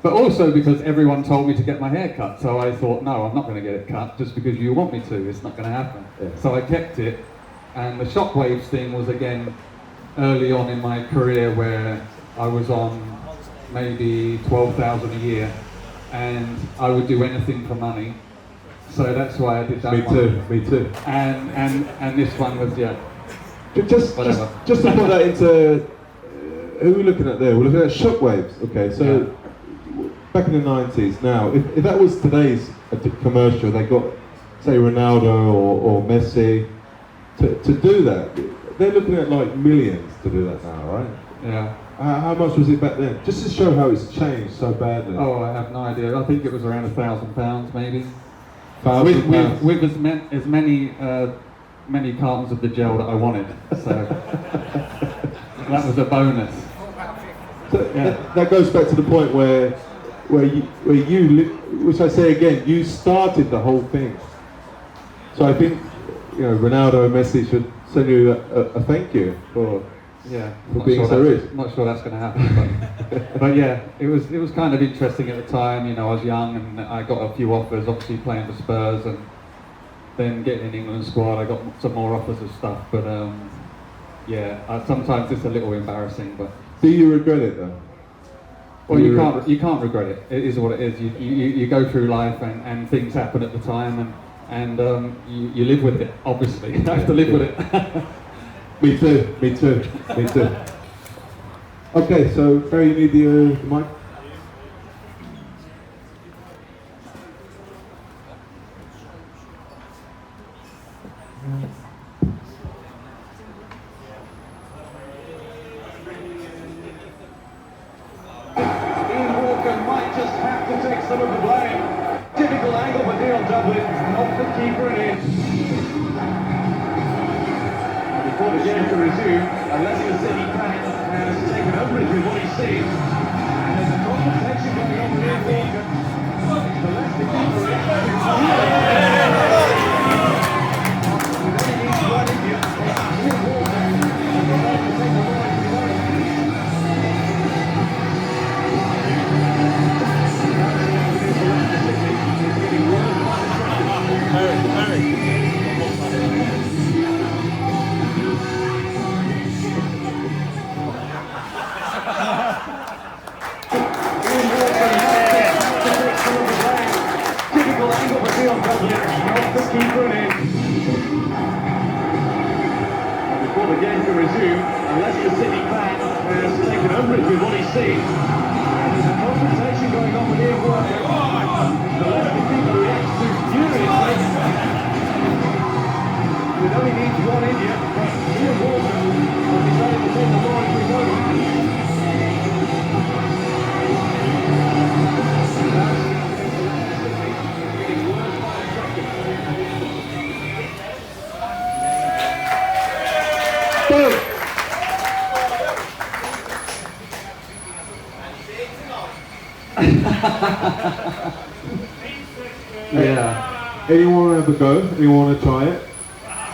But also because everyone told me to get my hair cut, so I thought, no, I'm not going to get it cut just because you want me to. It's not going to happen. Yeah. So I kept it, and the shockwaves thing was again early on in my career where I was on maybe 12,000 a year, and I would do anything for money. So that's why I did that one. Me too. And this one was, yeah. Just to put that into, who are we looking at there? We're looking at shockwaves. Okay, so back in the 90s. Now, if that was today's commercial, they got, say, Ronaldo or Messi to do that. They're looking at like millions to do that now, right? Yeah. How much was it back then? Just to show how it's changed so badly. Oh, I have no idea. I think it was around £1,000 maybe. £1,000? With as many cartons of the gel that I wanted. So that was a bonus. So Yeah. that goes back to the point where you, which I say again, you started the whole thing. So I think, Ronaldo and Messi should send you a thank you for being so rich. I'm not sure that's going to happen, but yeah, it was kind of interesting at the time. I was young and I got a few offers, obviously playing for Spurs, and then getting in England squad. I got some more offers of stuff, but sometimes it's a little embarrassing. But do you regret it though? Well, you can't regret it. It is what it is. You go through life and things happen at the time, and you live with it. Obviously, you have to live with it. Me too. Okay, so Barry, you need the mic? Ian Walker might just have to take some of the blame. Typical angle for Neil Dublin, not the keeper it in. Before the game to resume, Alessio said he has taken umbrage with what he's seen. And there's a confrontation going on with Ian Walker. The left keeper is. With only needs one India, Ian Walker will go on to take the ball into the own. Typical angle for Neil Dublin, not the keeper in. And before the game can resume, Leicester City fan has taken umbrage with what he's seen. And there's a confrontation going on with Ian Walker. The Leicester keeper reacts to furiously. It only needs one India, but Ian Walker will decide to take the ball into his own hands. Yeah. Anyone have a go? Anyone want to try it?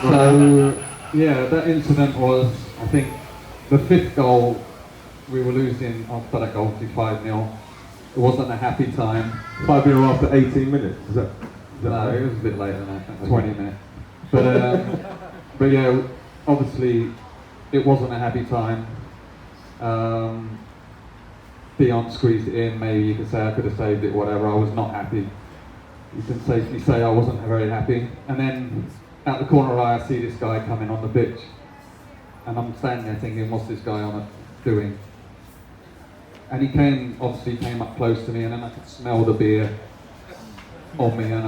So, yeah, that incident was, I think, the fifth goal. We were losing after that goal, 5-0. It wasn't a happy time. 5-0 after 18 minutes. Is that No, right? it was a bit later than that, 20 minutes. But yeah, obviously, it wasn't a happy time. Dion squeezed it in. Maybe you could say I could have saved it, whatever. I was not happy. You can safely say I wasn't very happy. And then out the corner of my eye, I see this guy coming on the pitch, and I'm standing there thinking, what's this guy doing? And he obviously came up close to me, and then I could smell the beer on me, and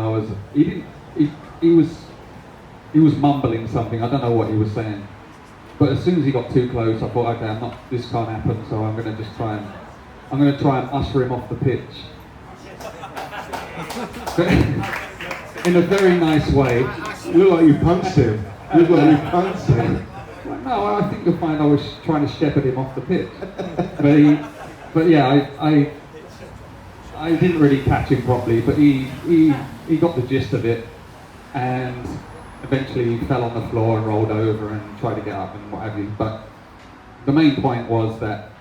he was mumbling something. I don't know what he was saying, but as soon as he got too close, I thought, okay, this can't happen, so I'm going to try and usher him off the pitch. In a very nice way. You look like you punched him. You look like you punched him. Well, no, I think you'll find I was trying to shepherd him off the pitch. But yeah, I didn't really catch him properly, but he got the gist of it, and eventually he fell on the floor and rolled over and tried to get up and what have you. But the main point was that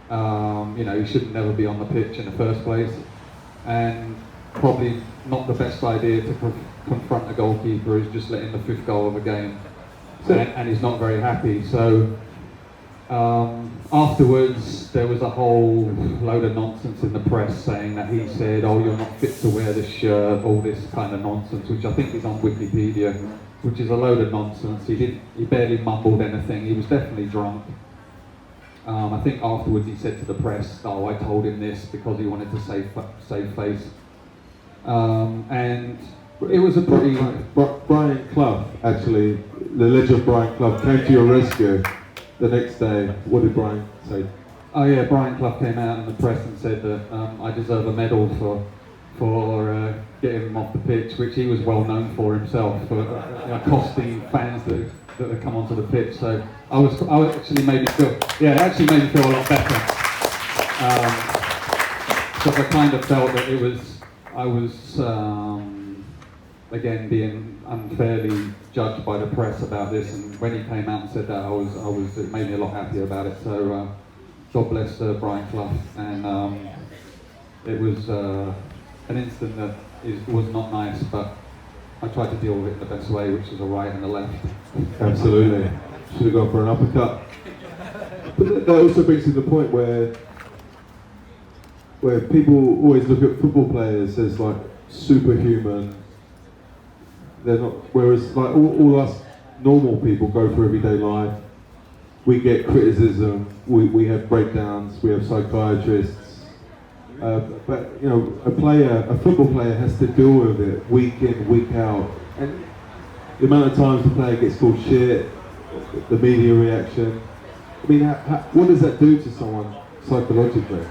you should never be on the pitch in the first place, and probably not the best idea to confront a goalkeeper who's just let in the fifth goal of a game, and he's not very happy. So afterwards there was a whole load of nonsense in the press saying that he said, oh, you're not fit to wear this shirt, all this kind of nonsense, which I think is on Wikipedia, which is a load of nonsense. He barely mumbled anything. He was definitely drunk. I think afterwards he said to the press, oh, I told him this because he wanted to save face. And it was a pretty... Brian Clough, actually, the legend Brian Clough, came to your rescue the next day. What did Brian say? Oh yeah, Brian Clough came out in the press and said that I deserve a medal for getting him off the pitch, which he was well known for himself, for accosting fans that come onto the pitch. So I was actually made me feel, it actually made me feel a lot better, because I kind of felt that I was again being unfairly judged by the press about this, and when he came out and said that, it made me a lot happier about it. So God bless Brian Clough, and it was an incident that was not nice, but I tried to deal with it in the best way, which is a right and a left. Absolutely. Should have gone for an uppercut. But that also brings to the point where people always look at football players as like superhuman. They're not. Whereas like all us normal people go through everyday life. We get criticism. We have breakdowns. We have psychiatrists. But a football player has to deal with it week in, week out, and the amount of times the player gets called shit, the media reaction. I mean, what does that do to someone psychologically?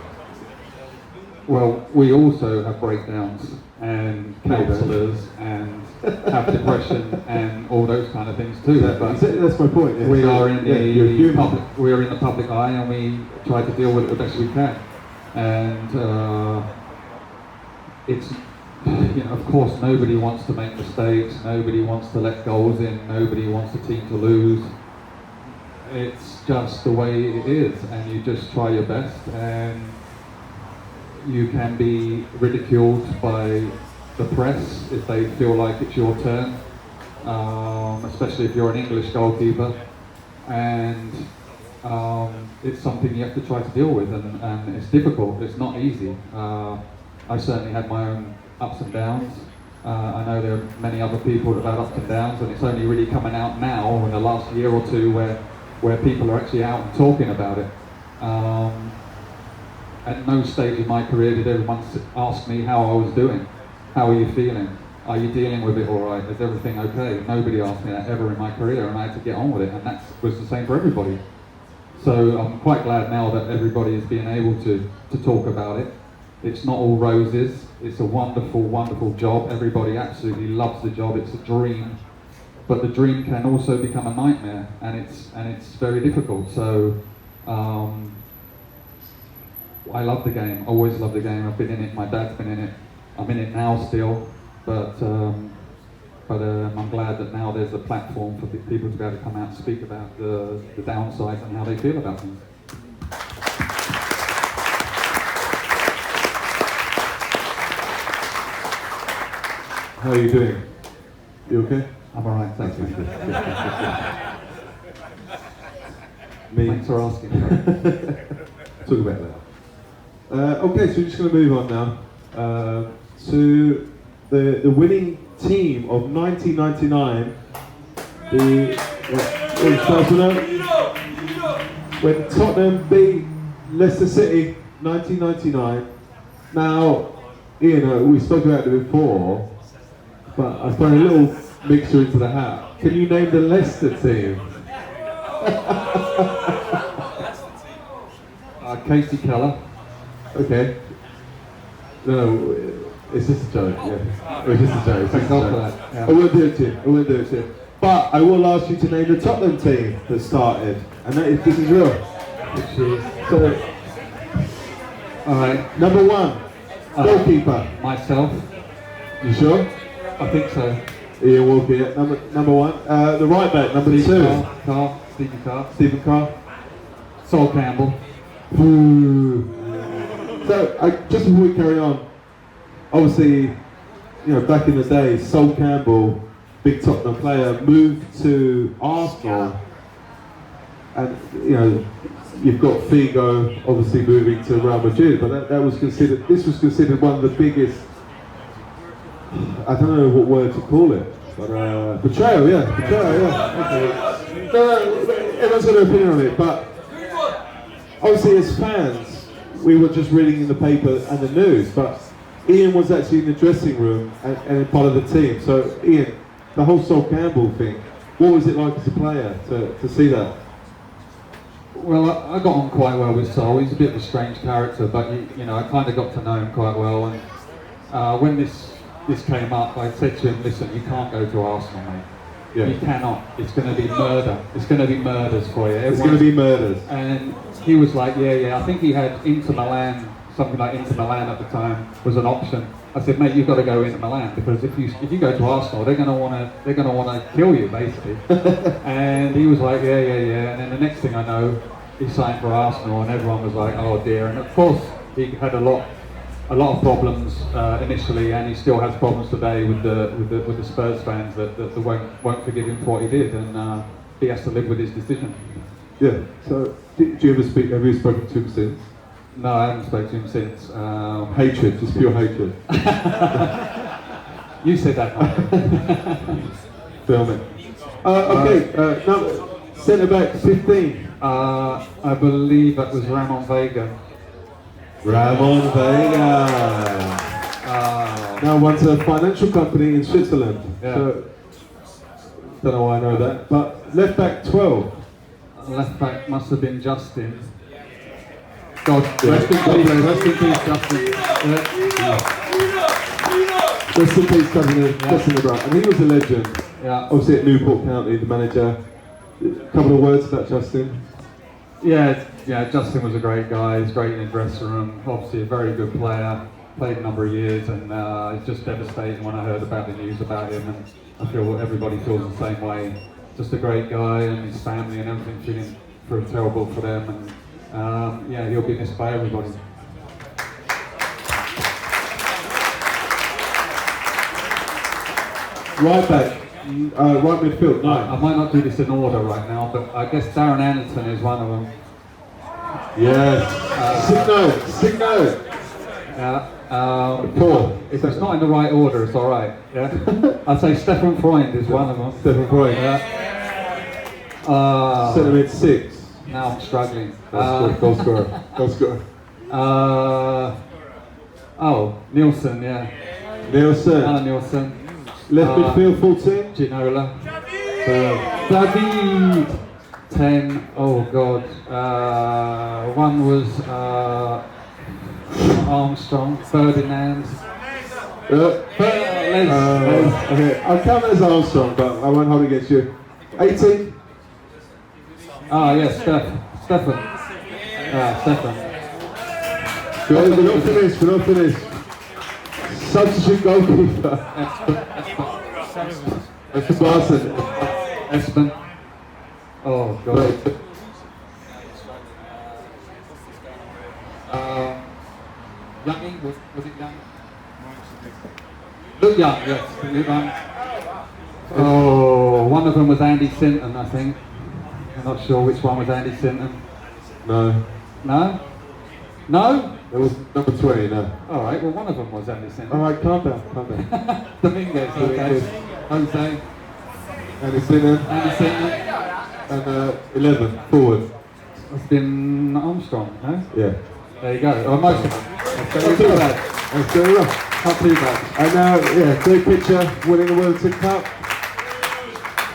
Well, we also have breakdowns and counsellors and have depression and all those kind of things too. But that's my point. Yeah. We are in the public eye, and we try to deal with it the best we can. And it's, of course, nobody wants to make mistakes. Nobody wants to let goals in. Nobody wants the team to lose. It's just the way it is, and you just try your best. And you can be ridiculed by the press if they feel like it's your turn, especially if you're an English goalkeeper, and it's something you have to try to deal with, and it's difficult, it's not easy. I certainly had my own ups and downs. I know there are many other people that have had ups and downs, and it's only really coming out now in the last year or two where people are actually out and talking about it. At no stage in my career did everyone ask me how I was doing. How are you feeling? Are you dealing with it all right? Is everything okay? Nobody asked me that ever in my career, and I had to get on with it, and that was the same for everybody. So I'm quite glad now that everybody is being able to talk about it. It's not all roses. It's a wonderful, wonderful job. Everybody absolutely loves the job. It's a dream, but the dream can also become a nightmare, and it's very difficult. So I love the game, always loved the game. I've been in it, my dad's been in it, I'm in it now still. But I'm glad that now there's a platform for people to be able to come out and speak about the downsides and how they feel about things. How are you doing? You okay? I'm alright, thanks. mate. Me. Thanks for asking. Talk about that. Okay, so we're just going to move on now to the winning team of 1999. When Tottenham beat Leicester City 1999. Now, Ian, we spoke about it before, but I thrown a little mixture into the hat. Can you name the Leicester team? Casey Keller. Okay. No, it's just a joke. Yeah, it's just a joke. It's just a Thank God joke. for that, yeah. I won't do it to you. I won't do it to you. But I will ask you to name the Tottenham team that started, and this is real. So, All right. number one, goalkeeper. Myself. You sure? I think so. Ian Walker. Yeah. Number one. The right back. Number two. Stephen Carr. Stephen Carr. Sol Campbell. Ooh. So, just before we carry on, obviously, back in the day, Sol Campbell, big Tottenham player, moved to Arsenal, and you've got Figo obviously moving to Real Madrid, but this was considered one of the biggest. I don't know what word to call it, but betrayal, yeah. Okay. Everyone's got an opinion on it, but obviously as fans, we were just reading in the paper and the news, but Ian was actually in the dressing room and part of the team. So Ian, the whole Sol Campbell thing, what was it like as a player to see that? Well, I got on quite well with Sol. He's a bit of a strange character, but I kind of got to know him quite well. And when this came up, I said to him, "Listen, you can't go to Arsenal, mate. Yeah. You cannot. It's going to be murder. It's going to be murders for you. It's going to be murders." And he was like, yeah. I think he had Inter Milan, something like Inter Milan at the time was an option. I said, "Mate, you've got to go Inter Milan because if you go to Arsenal, they're going to want to kill you, basically." And he was like, yeah. And then the next thing I know, he signed for Arsenal, and everyone was like, "Oh dear." And of course, he had a lot of problems initially, and he still has problems today with the Spurs fans that won't forgive him for what he did, and he has to live with his decision. Yeah. So, do you ever speak? Have you spoken to him since? No, I haven't spoken to him since. Hatred, just pure hatred. You said that. Mate. Film it. Okay. Now, centre back 15. I believe that was Ramon Vega. Ramon Vega. Now runs a financial company in Switzerland. Yeah. So, don't know why I know that. But left back 12. Left back must have been Justin. God, rest in peace, Justin. Rest in peace, Justin LeBron. And he was a legend. Yeah. Obviously at Newport County, the manager. A couple of words about Justin. Yeah, Justin was a great guy. He's great in the dressing room. Obviously a very good player. Played a number of years, and it's just devastating when I heard about the news about him. And I feel everybody feels the same way. Just a great guy, and his family and everything feeling terrible for them. And he'll be missed by everybody. Right back. Right midfield, 9. I might not do this in order right now, but I guess Darren Anderton is one of them. Yes. Sick note. Four. If it's not in the right order, it's all right. Yeah. I'd say Stefan Freund is one of them. Stefan Freund. Centre mid 6. Now I'm struggling. Goal scorer. Nielsen. Yeah. Nielsen. Alan Nielsen. Left midfield 14. Ginola. David. 10. Oh God. One was Armstrong. Ferdinand. Les. Okay, I'll count as Armstrong, but I won't hold it against you. 18. Yes, Stefan. Stefan. We're not finished. Substitute goalkeeper. Mr. Barson. Espen. Oh God. Youngie, was it Young? Look Young, yes. Luke Young. Oh, one of them was Andy Sinton, I think. I'm not sure which one was Andy Sinton. No. No? No? It was number 20, no. Alright, well one of them was Andy Sinton. Alright, calm down. Dominguez, okay. Jose. Andy Sinton. Andy Sinton. And 11, forward. It's been Armstrong, no? Yeah. There you go. Oh, most of them. Not too bad. That's very rough. Not too bad. And yeah, great picture, winning the Wellington Cup.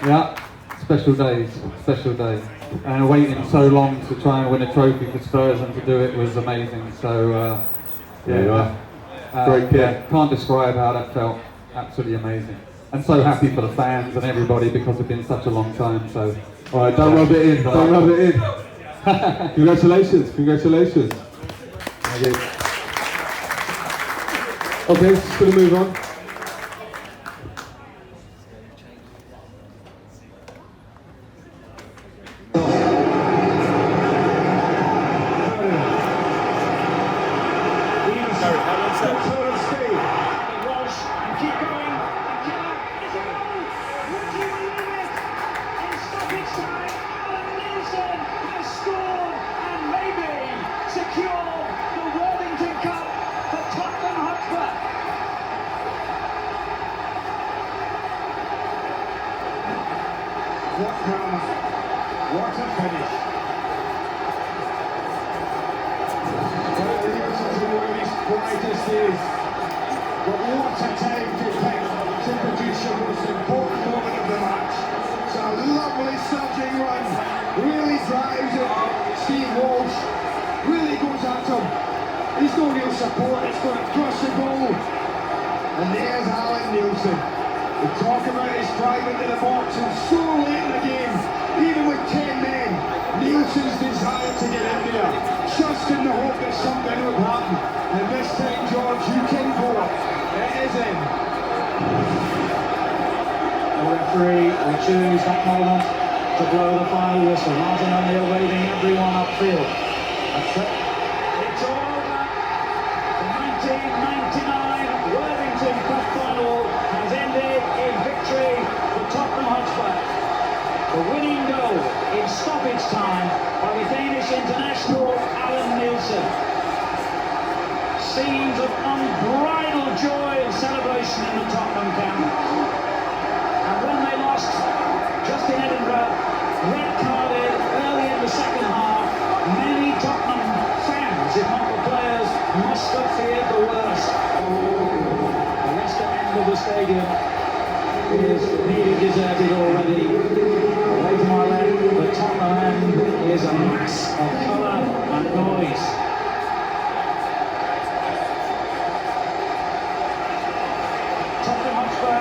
Yeah, special days, special day. And waiting so long to try and win a trophy for Spurs and to do it was amazing. So, There you are. Great kid. yeah, can't describe how that felt. Absolutely amazing. And so happy for the fans and everybody because it's been such a long time. So, Alright, don't rub it in, don't rub it in. Congratulations. thank you. Okay, just gonna move on. What a finish. Brightest days. But what a time to pick to produce your most important moment of the match. It's a lovely surging run. Really drives it. Steve Walsh really goes at him. He's no real support. It's going to crush the goal. And there's Alan Nielsen. We talk about his drive into the box and so late in the game, even with 10 men, Nielsen's desire to get in there, just in the hope that something would happen. And this time, George, you can go. It is in. The referee will choose that moment to blow the final whistle. Martin O'Neill waving everyone upfield. It's all over. The 1999 Worthington Cup final has ended in victory for Tottenham Hotspur. The winning goal in stoppage time by the Danish international Alan Nielsen. Scenes of unbridled joy and celebration in the Tottenham camp. And when they lost just in Edinburgh, red carded early in the second half, many Tottenham fans, if not the players, must have feared the worst. The Leicester end of the stadium is nearly deserted already. Away to my left, the Tottenham end is a mass of colour and noise. Tottenham Hotspur,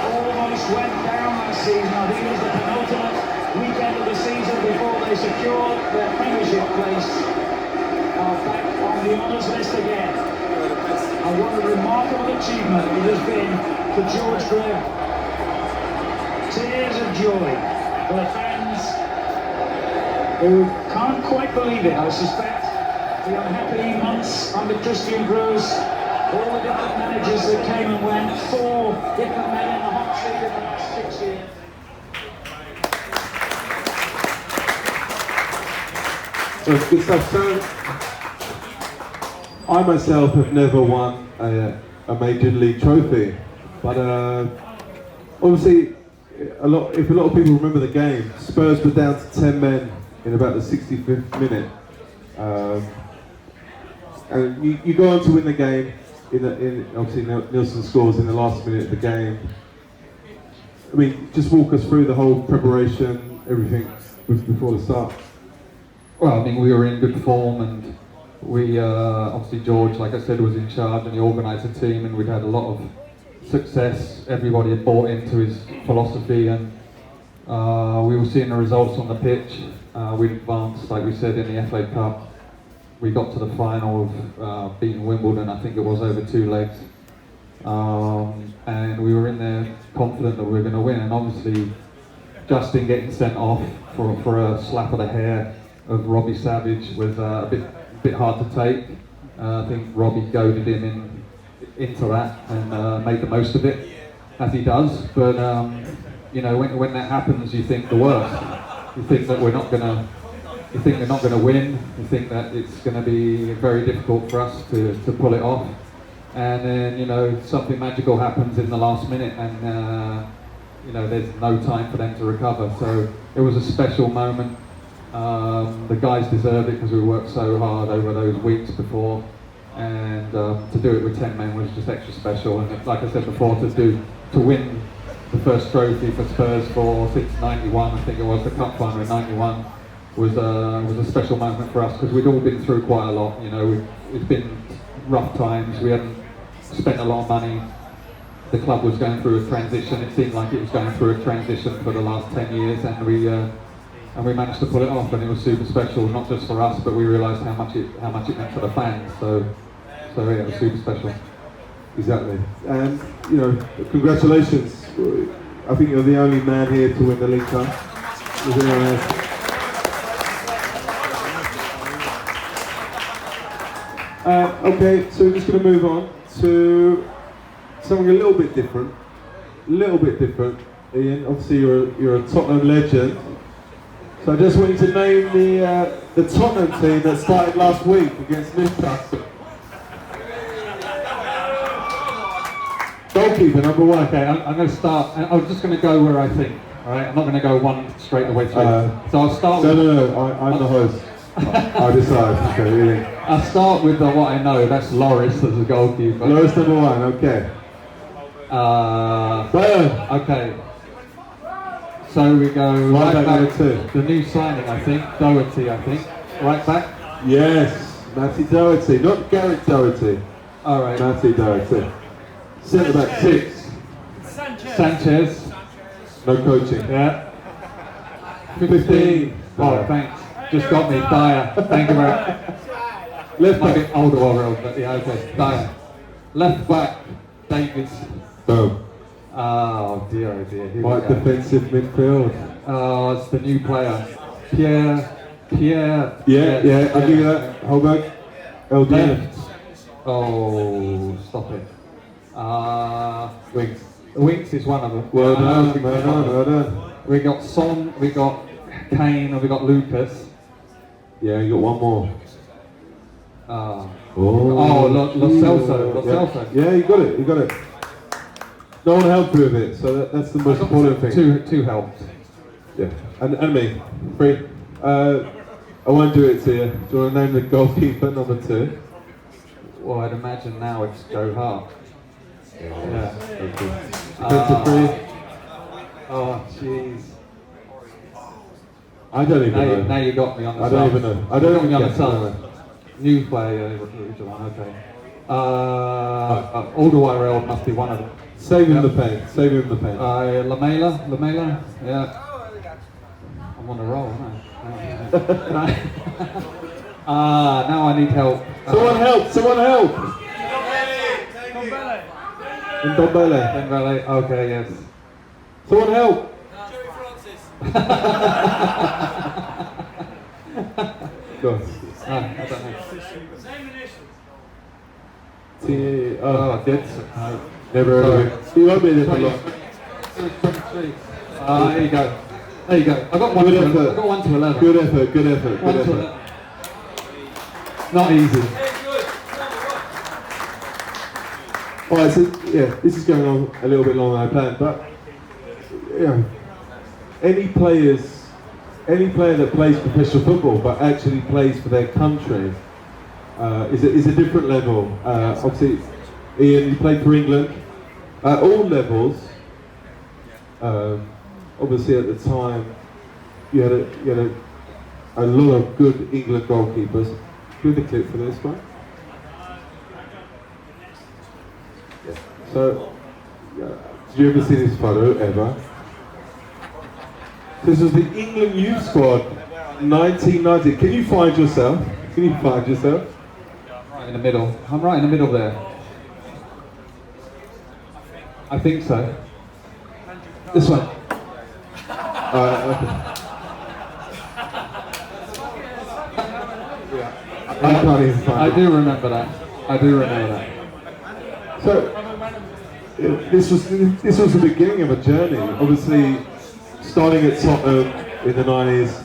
almost went down last season. I think it was the penultimate weekend of the season before they secured their Premiership place. Are back on the honours list again. And what a remarkable achievement it has been for George Graham. Tears of joy for the fans who can't quite believe it, I suspect. The unhappy months under Christian Bruce, all the different managers that came and went, 4 different men in the hot seat in the last 6 years. So good stuff. So, I myself have never won a major league trophy, but obviously, if a lot of people remember the game, Spurs were down to 10 men in about the 65th minute, and you go on to win the game. Obviously Nielsen scores in the last minute of the game. I mean, just walk us through the whole preparation, everything before the start. Well, I mean, we were in good form, and we obviously George, like I said, was in charge, and he organised the team, and we'd had a lot of success. Everybody had bought into his philosophy, and we were seeing the results on the pitch. We'd advanced, like we said, in the FA Cup. we got to the final of beating Wimbledon. I think it was over 2 legs, and we were in there confident that we were going to win. And obviously, Justin getting sent off for a slap of the hair of Robbie Savage was a bit hard to take. I think Robbie goaded him into that and made the most of it, as he does. But you know, when that happens, you think the worst. You think that we're not gonna win. You think that it's going to be very difficult for us to pull it off. And then, you know, something magical happens in the last minute, and you know, there's no time for them to recover. So it was a special moment. The guys deserved it because we worked so hard over those weeks before, and to do it with 10 men was just extra special. And like I said before, to win the first trophy for Spurs since '91, I think it was the cup final in '91, was a special moment for us because we'd all been through quite a lot. You know, it's been rough times. We hadn't spent a lot of money. The club was going through a transition. It seemed like it was going through a transition for the last 10 years, and we managed to pull it off, and it was super special, not just for us, but we realised how much it meant for the fans. So yeah, it was super special. Exactly. And, you know, congratulations. I think you're the only man here to win the League Cup. Is anyone else? Okay, so we're just going to move on to something a little bit different. Ian, obviously you're a Tottenham legend. So I just want you to name the Tottenham team that started last week against Newcastle. Goalkeeper, number 1. Okay, I'm going to start. I'm just going to go where I think. All right, I'm not going to go one straight away through. So I'll start. No, I'm the host. I'll decide. Okay, really. I'll start with what I know. That's Loris as a goalkeeper. Loris, number 1. Okay. Bayern. Okay. So we go right back number 2. The new signing, I think, Doherty. I think right back. Yes, Matty Doherty, not Garrett Doherty. All right. Matty Doherty. Centre back 6. Sanchez. No coaching. Yeah. 15. Oh, thanks. Just got me. Dyer. Thank you very much. Left back. A bit older world, but yeah, okay. Dyer. Left back. Davies. Boom. Oh dear, oh dear. Here White defensive midfield. Oh, it's the new player. Pierre. Yeah, I'll give you that. Holberg. LD. Left. Oh, stop it. Wings. Winks is one of them. Well done. We got Son, we got Kane, and we got Lucas. Yeah, you got one more. Lo Celso. Yeah, you got it. No one helped you with it, so that's the most important thing. Two helped. Yeah, and me. 3. I won't do it to you. Do you want to name the goalkeeper, number 2? Well, I'd imagine now it's Joe Hart. Yeah. Defensive 3. Oh, jeez. I don't even know. Now you got me on the I don't even know. I don't even know. New player, okay. Alderweireld must be one of them. Save him the pain. Lamela, yeah. I'm on a roll, aren't I? Now I need help. Someone help! Dembele, okay, yes. Someone help! Joey Francis. Go. I don't know. Same initials. Oh, good. never heard of it. You won't be there for long. 23. There you go. I got one. I got 1 to 11. Good effort. 1 to 11. Not easy. Alright, so yeah, this is going on a little bit longer than I planned, but yeah, any player that plays professional football but actually plays for their country is a different level. Obviously, Ian, you played for England at all levels. Obviously, at the time, you had a lot of good England goalkeepers. Do the clip for this one. Yeah. So, did you ever see this photo ever? This was the England youth squad, 1990. Can you find yourself? Can you find yourself? Right in the middle. I'm right in the middle there. I think so. This one. Okay. I can't even find I it. do remember that. I do remember that. So, this was the beginning of a journey. Obviously, starting at Tottenham in the 90s,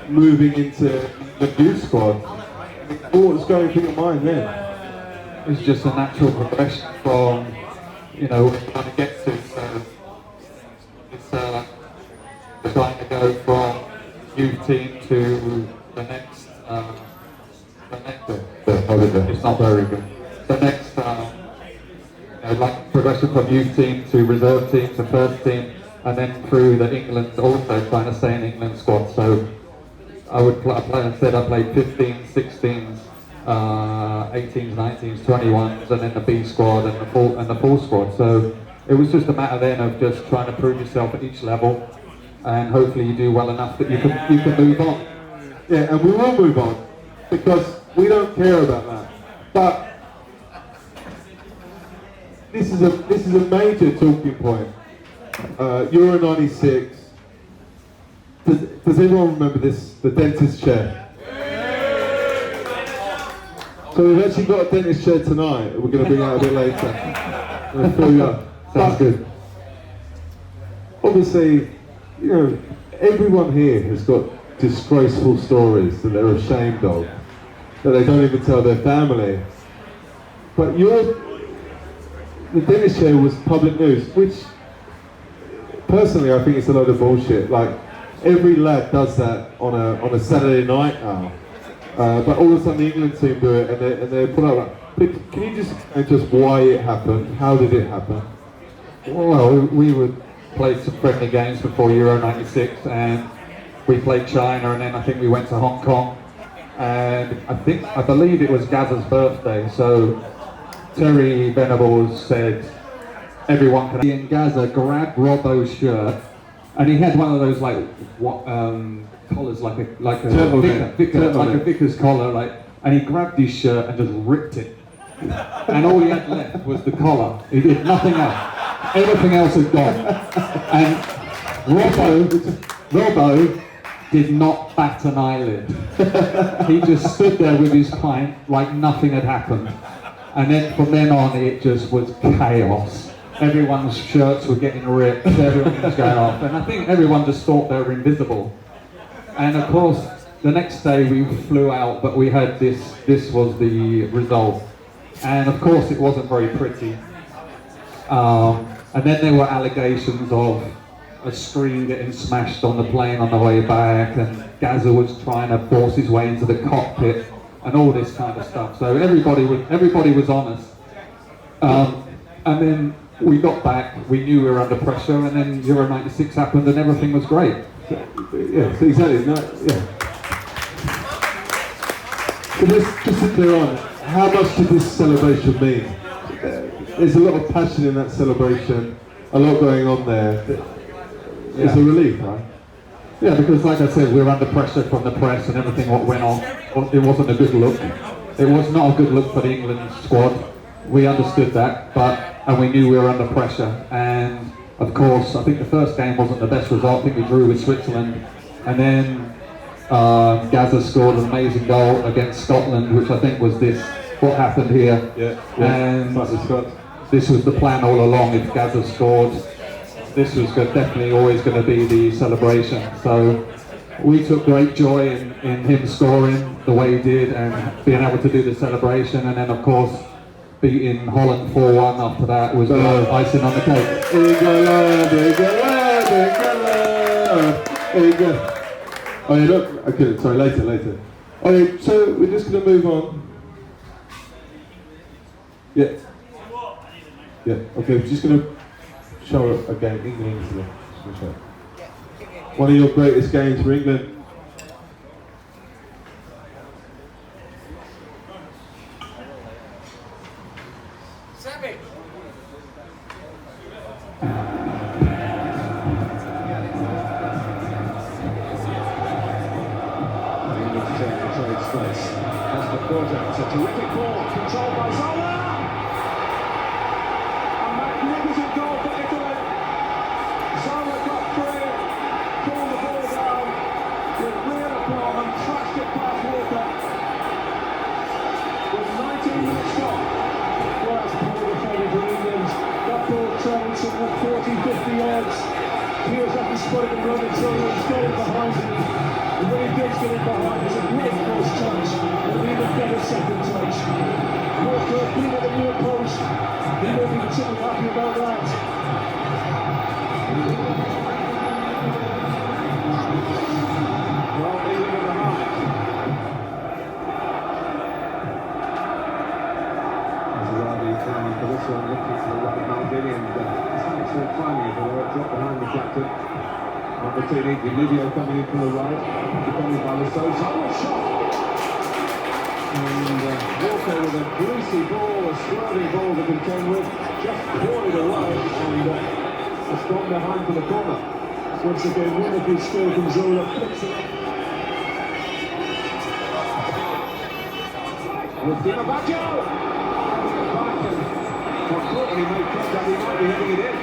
moving into the youth squad. What was going through your mind then? It's just a natural progression from, you know, what you're trying to get to. So it's trying to go from youth team to the next. It's not very good. The next, like progression from youth team to reserve team to first team, and then through the England, also trying to stay in England squad. So I played 15s, 16s, 18s, 19s, 21s, and then the B squad and the full squad. So it was just a matter then of just trying to prove yourself at each level, and hopefully you do well enough that you can move on. Yeah, and we will move on because we don't care about that. But this is a major talking point. Euro '96. Does everyone remember this? The dentist chair. So we've actually got a dentist chair tonight. We're going to bring out a bit later. We'll fill you up. Sounds good. Obviously, you know, everyone here has got disgraceful stories that they're ashamed of, that they don't even tell their family. But the dentist chair was public news, which personally I think it's a load of bullshit. Like, every lad does that on a Saturday night now. But all of a sudden the England team do it and they put up like, but can you just explain to us why it happened? How did it happen? Well, we would play some friendly games before Euro '96, and we played China, and then I think we went to Hong Kong, and I believe it was Gazza's birthday. So Terry Venables said everyone can. And Gaza grabbed Robbo's shirt, and he had one of those like collars, like a vicar's collar, and he grabbed his shirt and just ripped it, and all he had left was the collar. He did nothing else. Everything else had gone, and Robbo did not bat an eyelid. He just stood there with his pint like nothing had happened. And then from then on, it just was chaos. Everyone's shirts were getting ripped, everything was going off, and I think everyone just thought they were invisible. And of course, the next day we flew out, but we had this was the result. And of course, it wasn't very pretty. And then there were allegations of a screen getting smashed on the plane on the way back, and Gaza was trying to force his way into the cockpit, and all this kind of stuff. So everybody was honest. And then we got back, we knew we were under pressure, and then Euro '96 happened and everything was great. Yeah, so exactly. No, yeah. So just to clear on, how much did this celebration mean? There's a lot of passion in that celebration, a lot going on there. It's a relief, right? Yeah, because like I said, we were under pressure from the press and everything what went on. It wasn't a good look. It was not a good look for the England squad. We understood that, and we knew we were under pressure. And of course, I think the first game wasn't the best result. I think we drew with Switzerland. And then Gaza scored an amazing goal against Scotland, which I think was what happened here. Yeah. And this was the plan all along. If Gaza scored, this was definitely always going to be the celebration. So we took great joy in him scoring the way he did and being able to do the celebration. And then of course, beating Holland 4-1 after that was icing on the cake. England. Oh yeah, look. Okay, sorry. Later. Okay, so we're just going to move on. Yeah. Okay, we're just going to show a game. England. One of your greatest games for England. Sammy. a terrific ball, controlled by Zola! A magnificent goal for Italy. Zola got free, pulled the ball down with real aplomb and trashed it past Walker. With 19 minutes gone. Well, that's poor defending for England. That ball travelled some 40-50 yards. Peels up and spotted and running Zola and got it behind him. And when he does get it behind, it's a great first touch. And an even better second touch. Walker being at the near post. He won't be particularly happy about that. Well, even at the half. This is RB time for this one, looking to the right of Maldini, and it's actually finding it, although it dropped behind the captain. Opportunity, Livio coming in from the right, defended by the Zola shot! And Walker with a greasy ball, a swerving ball to contend with, just poured it away, and it's gone behind for the corner. Once again, wonderful skill from Zola, flicks it up. With Di Maggio! Back and unfortunately made contact, he might be hitting it in.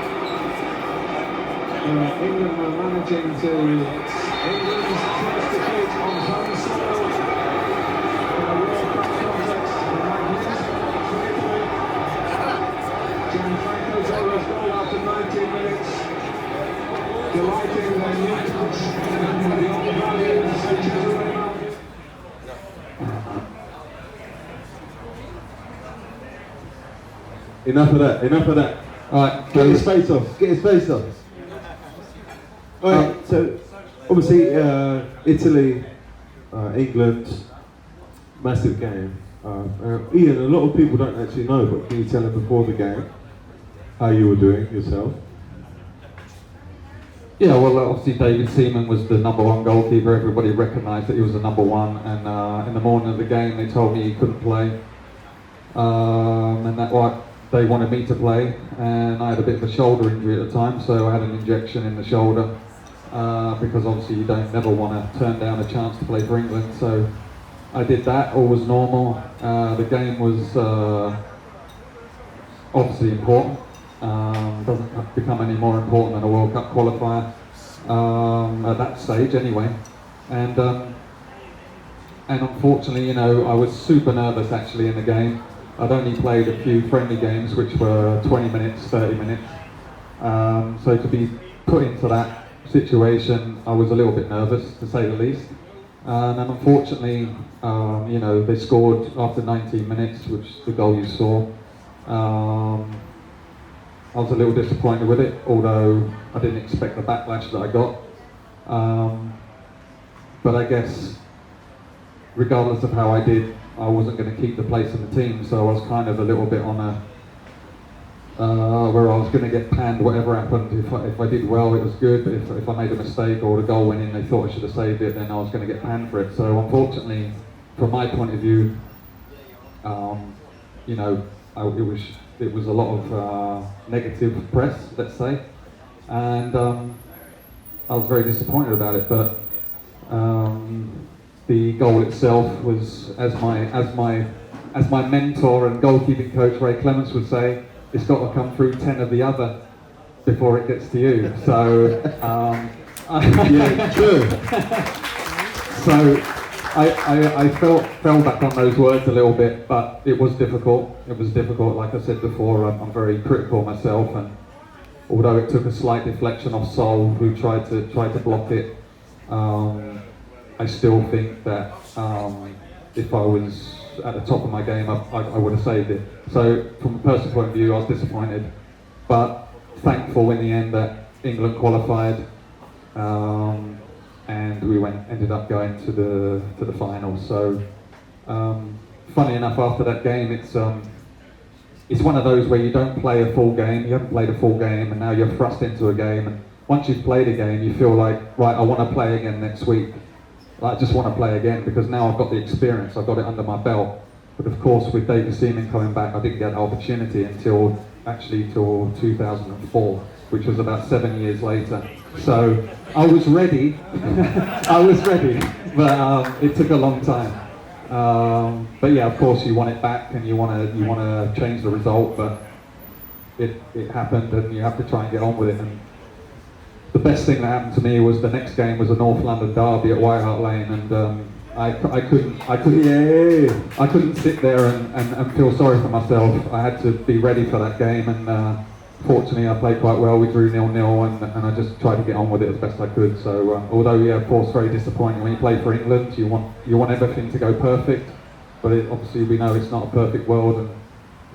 England were managing to England's first defeat on home soil in a World Cup context. A magnificent goal for Italy. Gianfranco Zola's goal after 19 minutes, delighting their new coach and the old Valiants, which is already mounted. Enough of that, enough of that. Alright, Get his face off, get his face off. Alright, so obviously Italy, England, massive game. Ian, a lot of people don't actually know, but can you tell them before the game how you were doing yourself? Yeah, well, obviously David Seaman was the #1 goalkeeper. Everybody recognised that he was the #1, and in the morning of the game they told me he couldn't play, and that they wanted me to play, and I had a bit of a shoulder injury at the time, so I had an injection in the shoulder, because obviously you don't never want to turn down a chance to play for England, so I did that. All was normal. The game was obviously important. Doesn't become any more important than a World Cup qualifier at that stage anyway, and unfortunately, you know, I was super nervous actually in the game. I'd only played a few friendly games which were 20 minutes, 30 minutes, so to be put into that situation, I was a little bit nervous, to say the least. And unfortunately, you know, they scored after 19 minutes, which the goal you saw. I was a little disappointed with it, although I didn't expect the backlash that I got. But I guess, regardless of how I did, I wasn't going to keep the place in the team, so I was kind of a little bit on a where I was going to get panned whatever happened. If I did well, it was good, but if I made a mistake or the goal went in, they thought I should have saved it, then I was going to get panned for it. So unfortunately, from my point of view, you know, it was a lot of negative press, let's say, and I was very disappointed about it. But the goal itself was, as my mentor and goalkeeping coach Ray Clements would say, it's got to come through 10 of the other before it gets to you. So Yeah, true. So I fell back on those words a little bit, but it was difficult. It was difficult. Like I said before, I'm very critical myself, and although it took a slight deflection off Sol, who tried to block it, I still think that if I was at the top of my game, I would have saved it. So from a personal point of view, I was disappointed, but thankful in the end that England qualified. And we ended up going to the final. So, funny enough, after that game, it's one of those where you don't play a full game. You haven't played a full game, and now you're thrust into a game. And once you've played a game, you feel like, right, I want to play again next week. I just want to play again because now I've got the experience. I've got it under my belt. But of course, with David Seaman coming back, I didn't get an opportunity until 2004, which was about 7 years later. So I was ready, but it took a long time. But yeah, of course you want it back and you want to change the result, but it happened and you have to try and get on with it. And the best thing that happened to me was the next game was a North London derby at White Hart Lane, and I couldn't sit there and feel sorry for myself. I had to be ready for that game, and fortunately I played quite well. We drew 0-0, and I just tried to get on with it as best I could. So although yeah, of course, very disappointing when you play for England, you want everything to go perfect, but obviously we know it's not a perfect world, and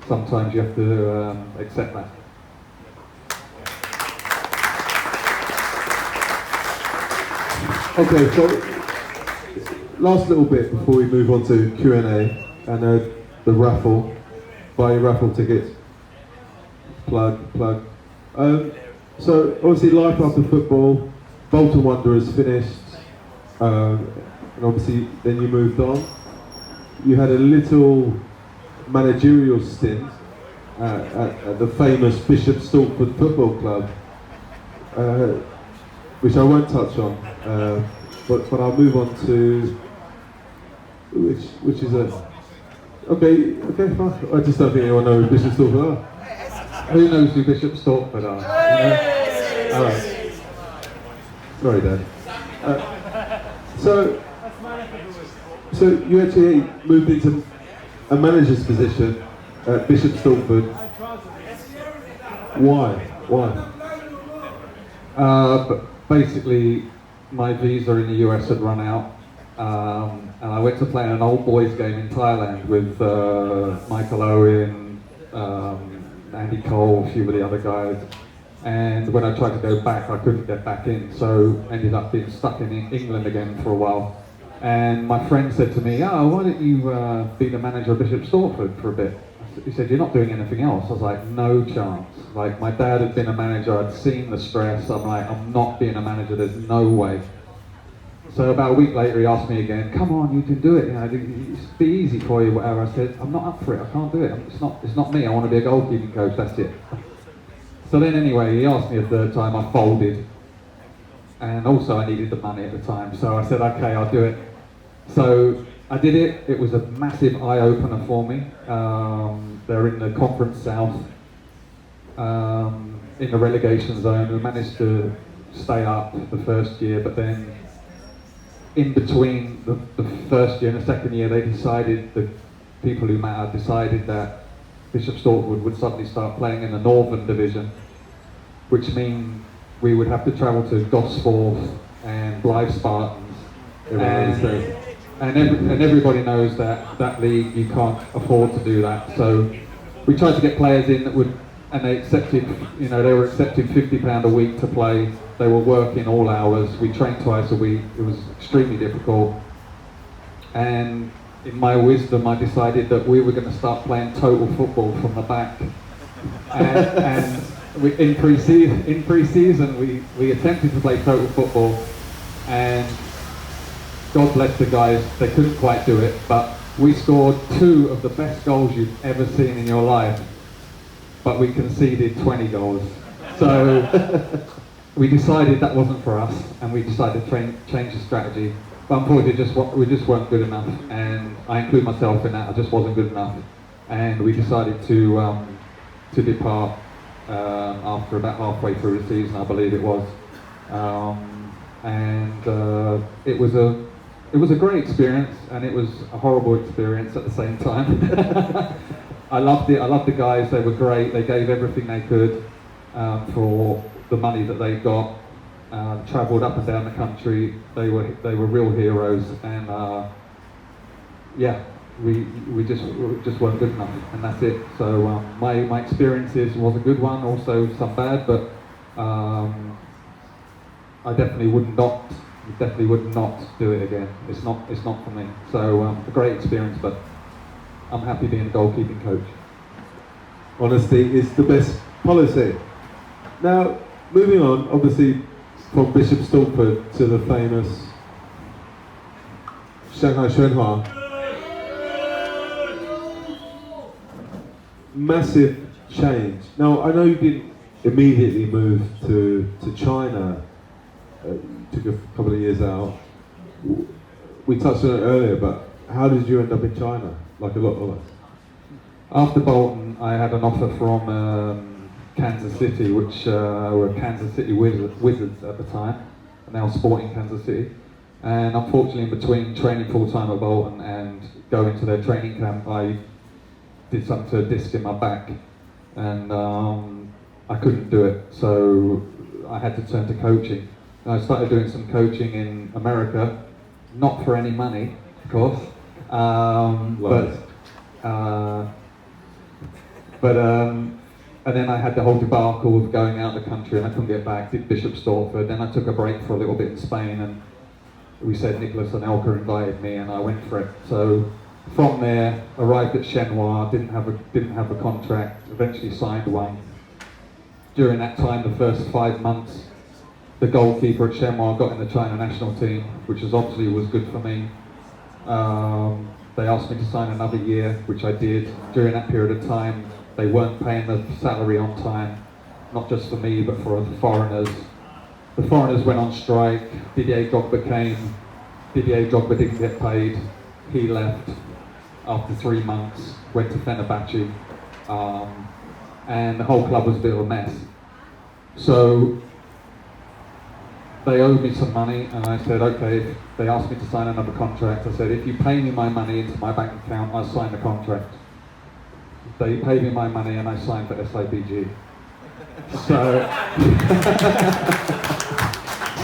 sometimes you have to accept that. Okay, so last little bit before we move on to Q&A and the raffle, buy your raffle tickets. Plug. So obviously life after football, Bolton Wanderers finished, and obviously then you moved on. You had a little managerial stint at the famous Bishop Stortford Football Club, which I won't touch on, but I'll move on to which is okay, fine. I just don't think anyone knows who Bishop Stortford are. Who knows who Bishop Stortford are? All right. Sorry, Dad. So you actually moved into a manager's position at Bishop Stortford. Why? But basically, my visa in the US had run out, and I went to play in an old boys game in Thailand with Michael Owen, Andy Cole, a few of the other guys. And when I tried to go back, I couldn't get back in, so ended up being stuck in England again for a while. And my friend said to me, "Oh, why don't you be the manager of Bishop Stortford for a bit?" He said, "You're not doing anything else." I was like, "No chance." Like, my dad had been a manager, I'd seen the stress. I'm like, I'm not being a manager, there's no way. So about a week later he asked me again, "Come on, you can do it, you know, it's be easy for you, whatever." I said, "I'm not up for it, I can't do it, it's not me, I want to be a goalkeeping coach, that's it." So then anyway, he asked me a third time, I folded. And also I needed the money at the time, so I said, "Okay, I'll do it." So I did it. It was a massive eye-opener for me. They're in the Conference South, in the relegation zone. We managed to stay up the first year, but then in between the first year and the second year, the people who mattered decided that Bishop Stortford would suddenly start playing in the Northern Division, which means we would have to travel to Gosforth and Blythe Spartans. And everybody knows that league, you can't afford to do that. So we tried to get players in that would, and they were accepting £50 a week to play. They were working all hours. We trained twice a week. It was extremely difficult. And in my wisdom, I decided that we were going to start playing total football from the back. And in pre-season, we attempted to play total football, and God bless the guys, they couldn't quite do it, but we scored 2 of the best goals you've ever seen in your life, but we conceded 20 goals. So we decided that wasn't for us, and we decided to change the strategy. But unfortunately, we just weren't good enough, and I include myself in that. I just wasn't good enough, and we decided to depart after about halfway through the season, I believe it was. It was a great experience, and it was a horrible experience at the same time. I loved it. I loved the guys. They were great. They gave everything they could for the money that they got. Travelled up and down the country. They were real heroes, and we just weren't good enough, and that's it. So my experiences was a good one, also some bad, but I definitely would not do it again. It's not for me. So a great experience, but I'm happy being a goalkeeping coach. Honesty is the best policy. Now, moving on, obviously, from Bishop Stortford to the famous Shanghai. Massive change. Now, I know you didn't immediately move to China. Took a couple of years out. We touched on it earlier, but how did you end up in China? Like a lot of us. After Bolton, I had an offer from Kansas City, which were Kansas City Wizards at the time, and now Sporting Kansas City. And unfortunately, in between training full-time at Bolton and going to their training camp, I did something to a disc in my back, and I couldn't do it, so I had to turn to coaching. And I started doing some coaching in America, not for any money, of course, and then I had the whole debacle of going out of the country and I couldn't get back, did Bishop Stortford, then I took a break for a little bit in Spain, and we said Nicholas and Elka invited me and I went for it. So from there, arrived at Shanghai, didn't have a contract, eventually signed one. During that time, the first 5 months, the goalkeeper at Shanghai got in the China national team, which obviously was good for me. They asked me to sign another year, which I did. During that period of time, they weren't paying the salary on time, not just for me, but for the foreigners. The foreigners went on strike. Didier Drogba didn't get paid. He left after 3 months, went to Fenerbahce, and the whole club was a bit of a mess. So they owed me some money, and I said, okay. They asked me to sign another contract. I said, if you pay me my money into my bank account, I'll sign the contract. They paid me my money and I signed for SIBG. So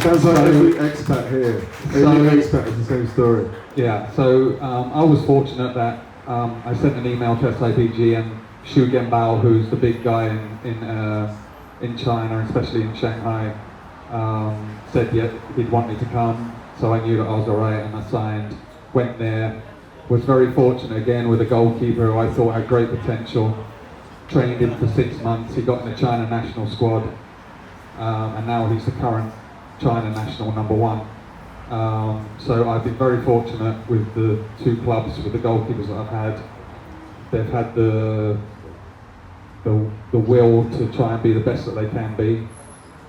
Sounds like every expat here. Every expat has the same story. Yeah, so I was fortunate that I sent an email to SIBG, and Xu Genbao, who's the big guy in China, especially in Shanghai, said he'd want me to come. So I knew that I was alright, and I signed, went there, was very fortunate again with a goalkeeper who I thought had great potential, trained him for 6 months, he got in the China national squad, and now he's the current China national #1. So I've been very fortunate with the 2 clubs, with the goalkeepers that I've had. They've had the will to try and be the best that they can be,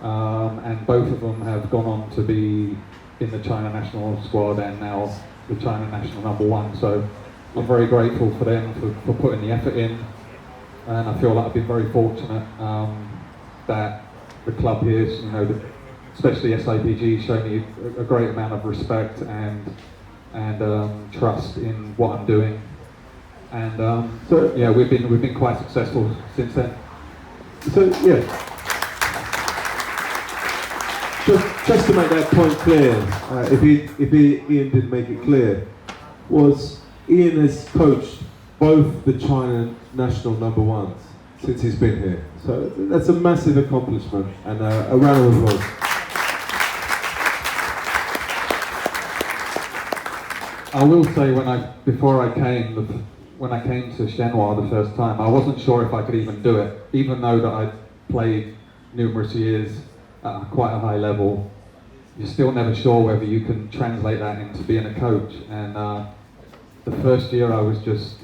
and both of them have gone on to be in the China national squad and now the China national #1. So I'm very grateful for them for putting the effort in, and I feel like I've been very fortunate that the club here, especially SIPG, showed me a great amount of respect and trust in what I'm doing, and so yeah, we've been quite successful since then. So yeah, just to make that point clear, if Ian didn't make it clear, was Ian has coached both the China national #1s since he's been here. So that's a massive accomplishment, and a round of applause. I will say when I came to Shanghai the first time, I wasn't sure if I could even do it, even though that I'd played numerous years at quite a high level. You're still never sure whether you can translate that into being a coach. And the first year I was just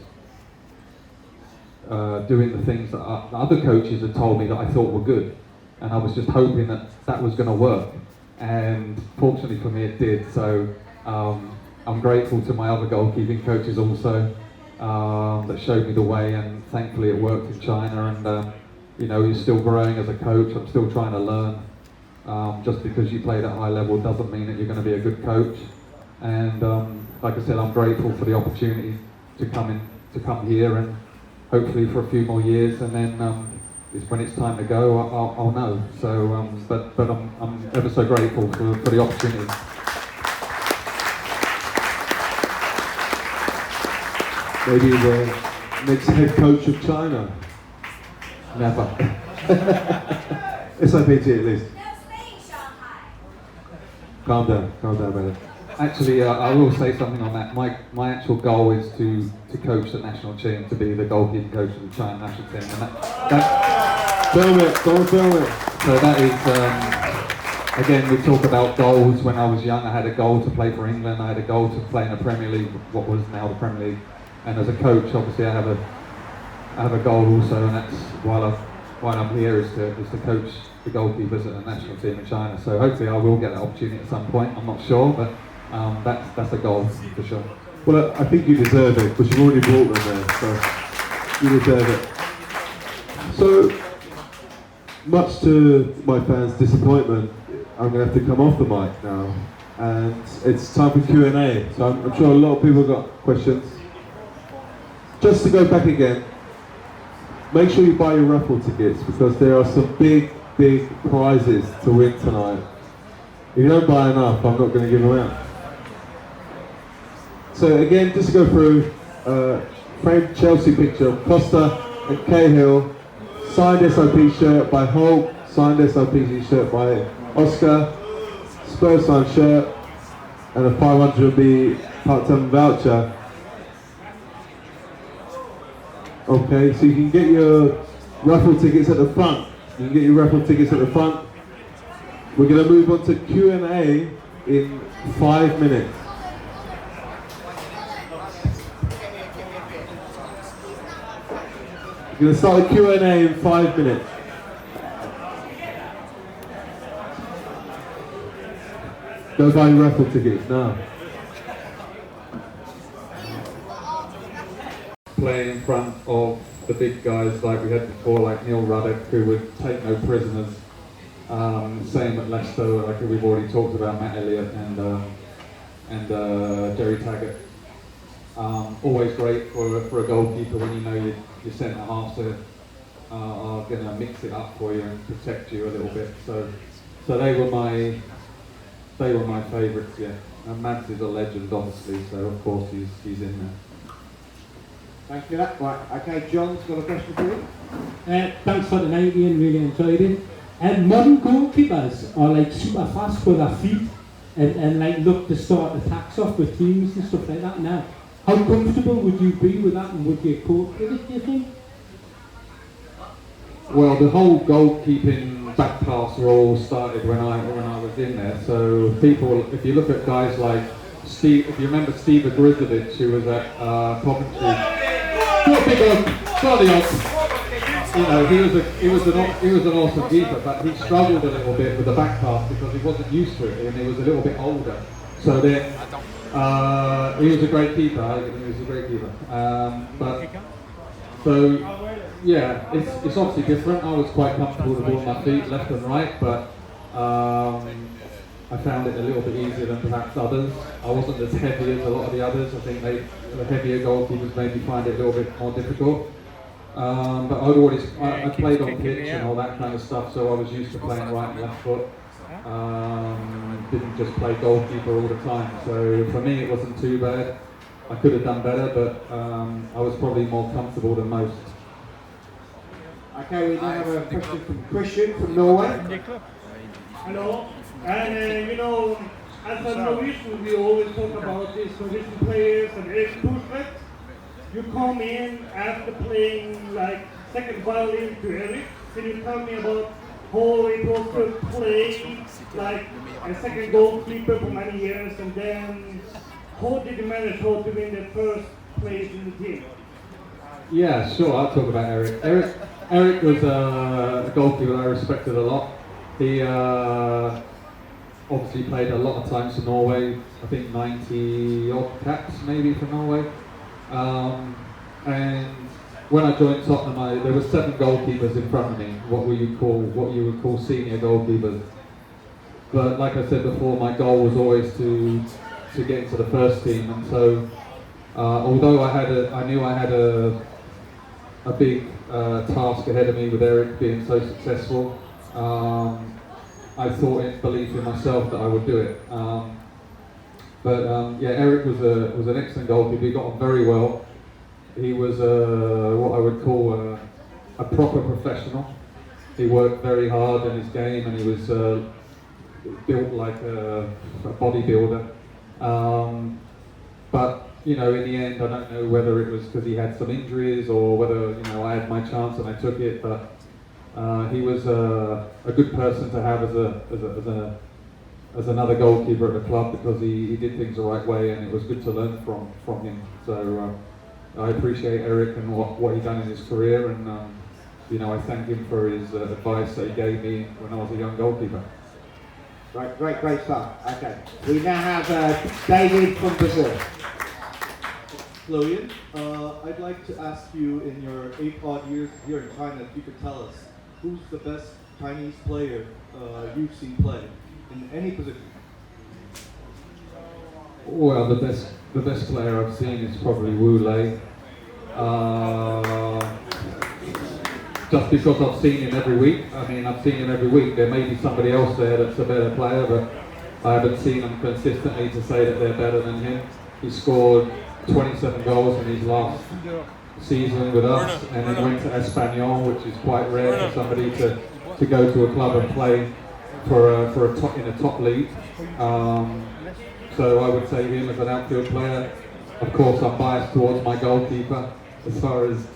doing the things that other coaches had told me that I thought were good, and I was just hoping that that was going to work. And fortunately for me, it did. So I'm grateful to my other goalkeeping coaches also that showed me the way, and thankfully it worked in China. And you're still growing as a coach. I'm still trying to learn. Just because you played at high level doesn't mean that you're going to be a good coach. And like I said, I'm grateful for the opportunity to come here, and hopefully for a few more years. And then when it's time to go, I'll know. So, but I'm ever so grateful for the opportunity. Maybe the next head coach of China. Never. SIPG at least. No, Spain, Shanghai. Calm down, man. Actually, I will say something on that. My actual goal is to coach the national team, to be the goalkeeping coach of the China national team. And that Film it, don't film it. so that is, again, we talk about goals. When I was young, I had a goal to play for England. I had a goal to play in the Premier League, what was now the Premier League. And as a coach, obviously, I have a goal also, and that's while I'm here is to coach the goalkeepers at the national team in China. So hopefully I will get that opportunity at some point. I'm not sure, but that's a goal for sure. Well, I think you deserve it because you've already brought them there, so you deserve it. So, much to my fans' disappointment, I'm going to have to come off the mic now, and it's time for Q&A. So I'm sure a lot of people have got questions. Just to go back again, make sure you buy your raffle tickets because there are some big prizes to win tonight. If you don't buy enough, I'm not going to give them out. So again, just to go through, framed Chelsea picture of Costa and Cahill, signed SOP shirt by Hulk, signed SOP shirt by Oscar, Spurs signed shirt, and a 500B part-time voucher. Okay, so you can get your raffle tickets at the front. You can get your raffle tickets at the front. We're going to move on to Q&A in 5 minutes. We're going to start the Q&A in 5 minutes. Go buy your raffle tickets now. Play in front of the big guys like we had before, like Neil Ruddock, who would take no prisoners. Same at Leicester, like we've already talked about Matt Elliott and Jerry Taggart. Always great for a goalkeeper when you know your centre halves are going to mix it up for you and protect you a little bit. So they were my favourites, yeah. And Matt is a legend, obviously, so of course he's in there. Thank you for that. Right, okay, John's got a question for you. Thanks for the night, Ian, really enjoyed it. And modern goalkeepers are like super fast with their feet and like look to start attacks off with teams and stuff like that now. How comfortable would you be with that and would you cope with it, do you think? Well, the whole goalkeeping back pass rule started when I was in there. So people, if you look at guys like Steve, if you remember Steve Agrizovic, who was at Coventry, not big on, bloody on. You know, he was an awesome keeper, but he struggled a little bit with the back pass because he wasn't used to it and he was a little bit older. So then he was a great keeper. So yeah, it's obviously different. I was quite comfortable with all my feet, left and right, but I found it a little bit easier than perhaps others. I wasn't as heavy as a lot of the others. I think the heavier goalkeepers made me find it a little bit more difficult. But I played on pitch and all that kind of stuff, so I was used to playing right and left foot. Didn't just play goalkeeper all the time. So for me, it wasn't too bad. I could have done better, but I was probably more comfortable than most. Okay, we now have a question from Christian from Norway. Hello, and as a Norwegian, we always talk about these Norwegian players and Erik Thorstvedt. You come in after playing like second violin to Erik. Can you tell me about how it was to play like a second goalkeeper for many years, and then how did you manage to win the first place in the team? Yeah, sure. I'll talk about Erik. Erik was a goalkeeper I respected a lot. He obviously played a lot of times for Norway. I think 90 odd caps maybe for Norway. And when I joined Tottenham, there were 7 goalkeepers in front of me. What you would call senior goalkeepers. But like I said before, my goal was always to get into the first team. And so, although I knew I had a big task ahead of me with Erik being so successful, I thought in belief in myself that I would do it. Yeah, Erik was an excellent goalkeeper. He got on very well. He was what I would call a proper professional. He worked very hard in his game, and he was built like a bodybuilder. But in the end, I don't know whether it was because he had some injuries or whether I had my chance and I took it. But he was a good person to have as another goalkeeper at the club because he did things the right way, and it was good to learn from him. So I appreciate Erik and what he done in his career, and I thank him for his advice that he gave me when I was a young goalkeeper. Right, great stuff. Okay, we now have David from Brazil. Florian. I'd like to ask you, in your 8 odd years here in China, if you could tell us who's the best Chinese player you've seen play in any position? Well, the best player I've seen is probably Wu Lei. Just because I've seen him every week. I mean, I've seen him every week. There may be somebody else there that's a better player, but I haven't seen them consistently to say that they're better than him. He scored 27 goals in his last season with us, and then went to Espanyol, which is quite rare for somebody to go to a club and play in a top league. So I would say him as an outfield player. Of course, I'm biased towards my goalkeeper as far as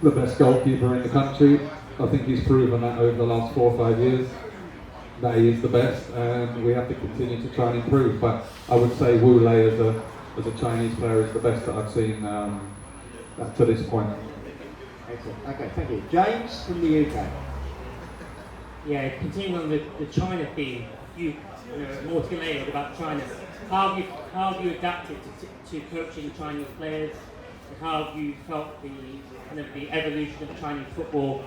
the best goalkeeper in the country. I think he's proven that over the last 4 or 5 years that he is the best, and we have to continue to try and improve. But I would say Wu Lei as a Chinese player is the best that I've seen to this point. Excellent. Okay, thank you. James from the UK. Yeah, continuing on the China theme, you more to layered about China. How have you adapted to coaching Chinese players, and how have you felt the evolution of Chinese football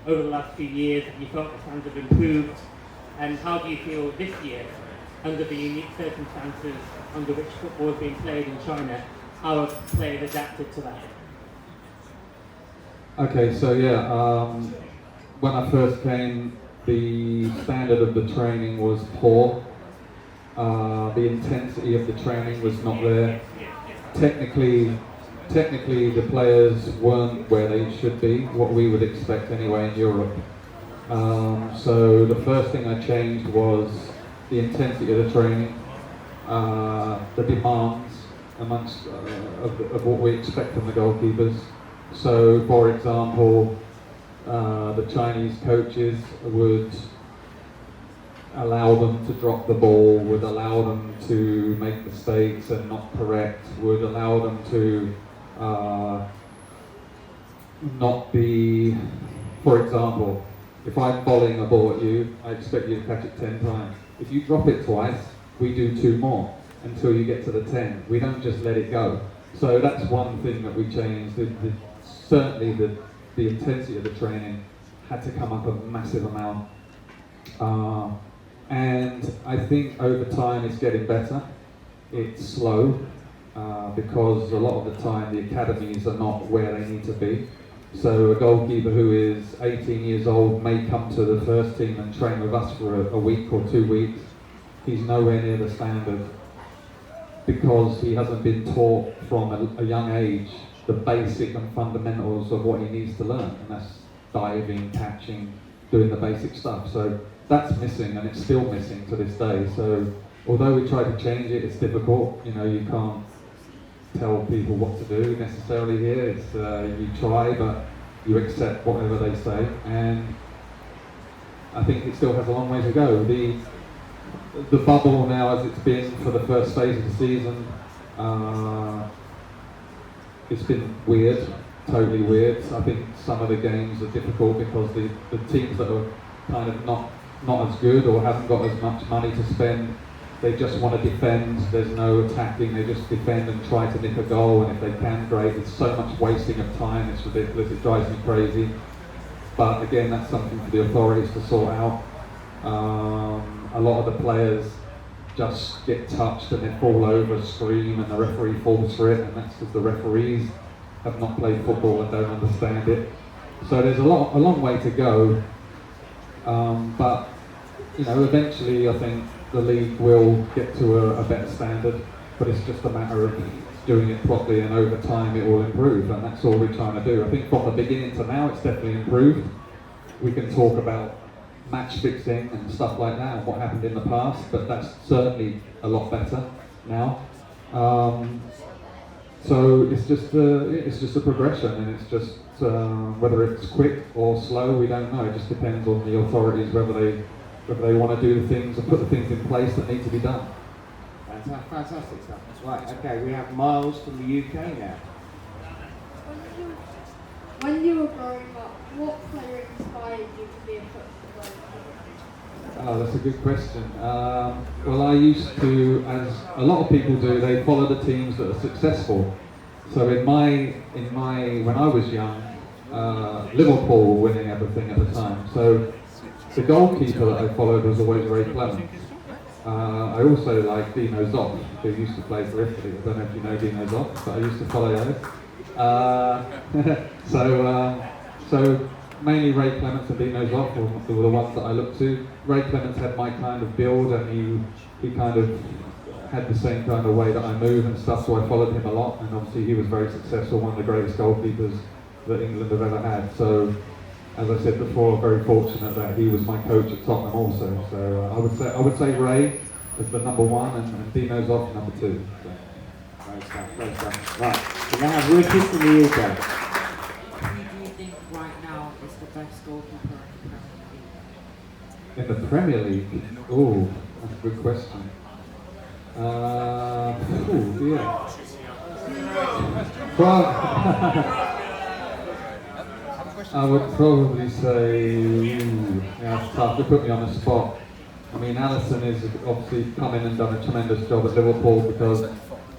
over the last few years? Have you felt the fans have improved, and how do you feel this year, under the unique circumstances under which football is being played in China? How have players adapted to that? Okay, so when I first came, the standard of the training was poor. The intensity of the training was not there. Technically the players weren't where they should be, what we would expect anyway in Europe. So the first thing I changed was the intensity of the training, the demands amongst of what we expect from the goalkeepers. So, for example, the Chinese coaches would allow them to drop the ball, would allow them to make mistakes and not correct, would allow them to not be, for example, if I'm volleying a ball at you, I expect you to catch it 10 times. If you drop it twice, we do 2 more until you get to the 10. We don't just let it go. So that's one thing that we changed. Certainly the intensity of the training had to come up a massive amount. And I think over time it's getting better. It's slow because a lot of the time the academies are not where they need to be. So a goalkeeper who is 18 years old may come to the first team and train with us for a week or 2 weeks. He's nowhere near the standard because he hasn't been taught from a young age the basic and fundamentals of what he needs to learn, and that's diving, catching, doing the basic stuff. So that's missing, and it's still missing to this day. So although we try to change it, it's difficult. You can't tell people what to do necessarily here. It's you try, but you accept whatever they say, and I think it still has a long way to go. The bubble now, as it's been for the first phase of the season, it's been weird, totally weird. I think some of the games are difficult because the teams that are kind of not as good or haven't got as much money to spend, they just want to defend. There's no attacking, they just defend and try to nick a goal, and if they can, great. It's so much wasting of time, it's ridiculous, it drives me crazy. But again, that's something for the authorities to sort out. A lot of the players just get touched and they fall over, scream, and the referee falls for it, and that's because the referees have not played football and don't understand it. So there's a long way to go, but eventually I think the league will get to a better standard, but it's just a matter of doing it properly, and over time it will improve, and that's all we're trying to do. I think from the beginning to now it's definitely improved. We can talk about match fixing and stuff like that and what happened in the past, but that's certainly a lot better now. So it's just a progression, and it's just whether it's quick or slow, we don't know. It just depends on the authorities whether they want to do the things and put the things in place that need to be done. Fantastic stuff. Right, okay, we have Miles from the UK now. When you were growing up, what player inspired you to be a footballer? Oh, that's a good question. Well, I used to, as a lot of people do, they follow the teams that are successful. So in my when I was young, Liverpool were winning everything at the time. So the goalkeeper that I followed was always Ray Clements. I also like Dino Zoff, who used to play for Italy. I don't know if you know Dino Zoff, but I used to follow those. So mainly Ray Clements and Dino Zoff were the ones that I looked to. Ray Clements had my kind of build, and he kind of had the same kind of way that I move and stuff, so I followed him a lot, and obviously he was very successful, one of the greatest goalkeepers that England have ever had. So, as I said before, very fortunate that he was my coach at Tottenham also. So I would say Ray as the number one, and Dino's off number two. So. Great stuff, great stuff. Right, we now have Richard from the UK. Who do you think right now is the best goalkeeper in the Premier League? In the Premier League? Oh, that's a good question. Yeah. I would probably say, yeah, it's tough to put me on the spot. I mean, Alisson is obviously come in and done a tremendous job at Liverpool because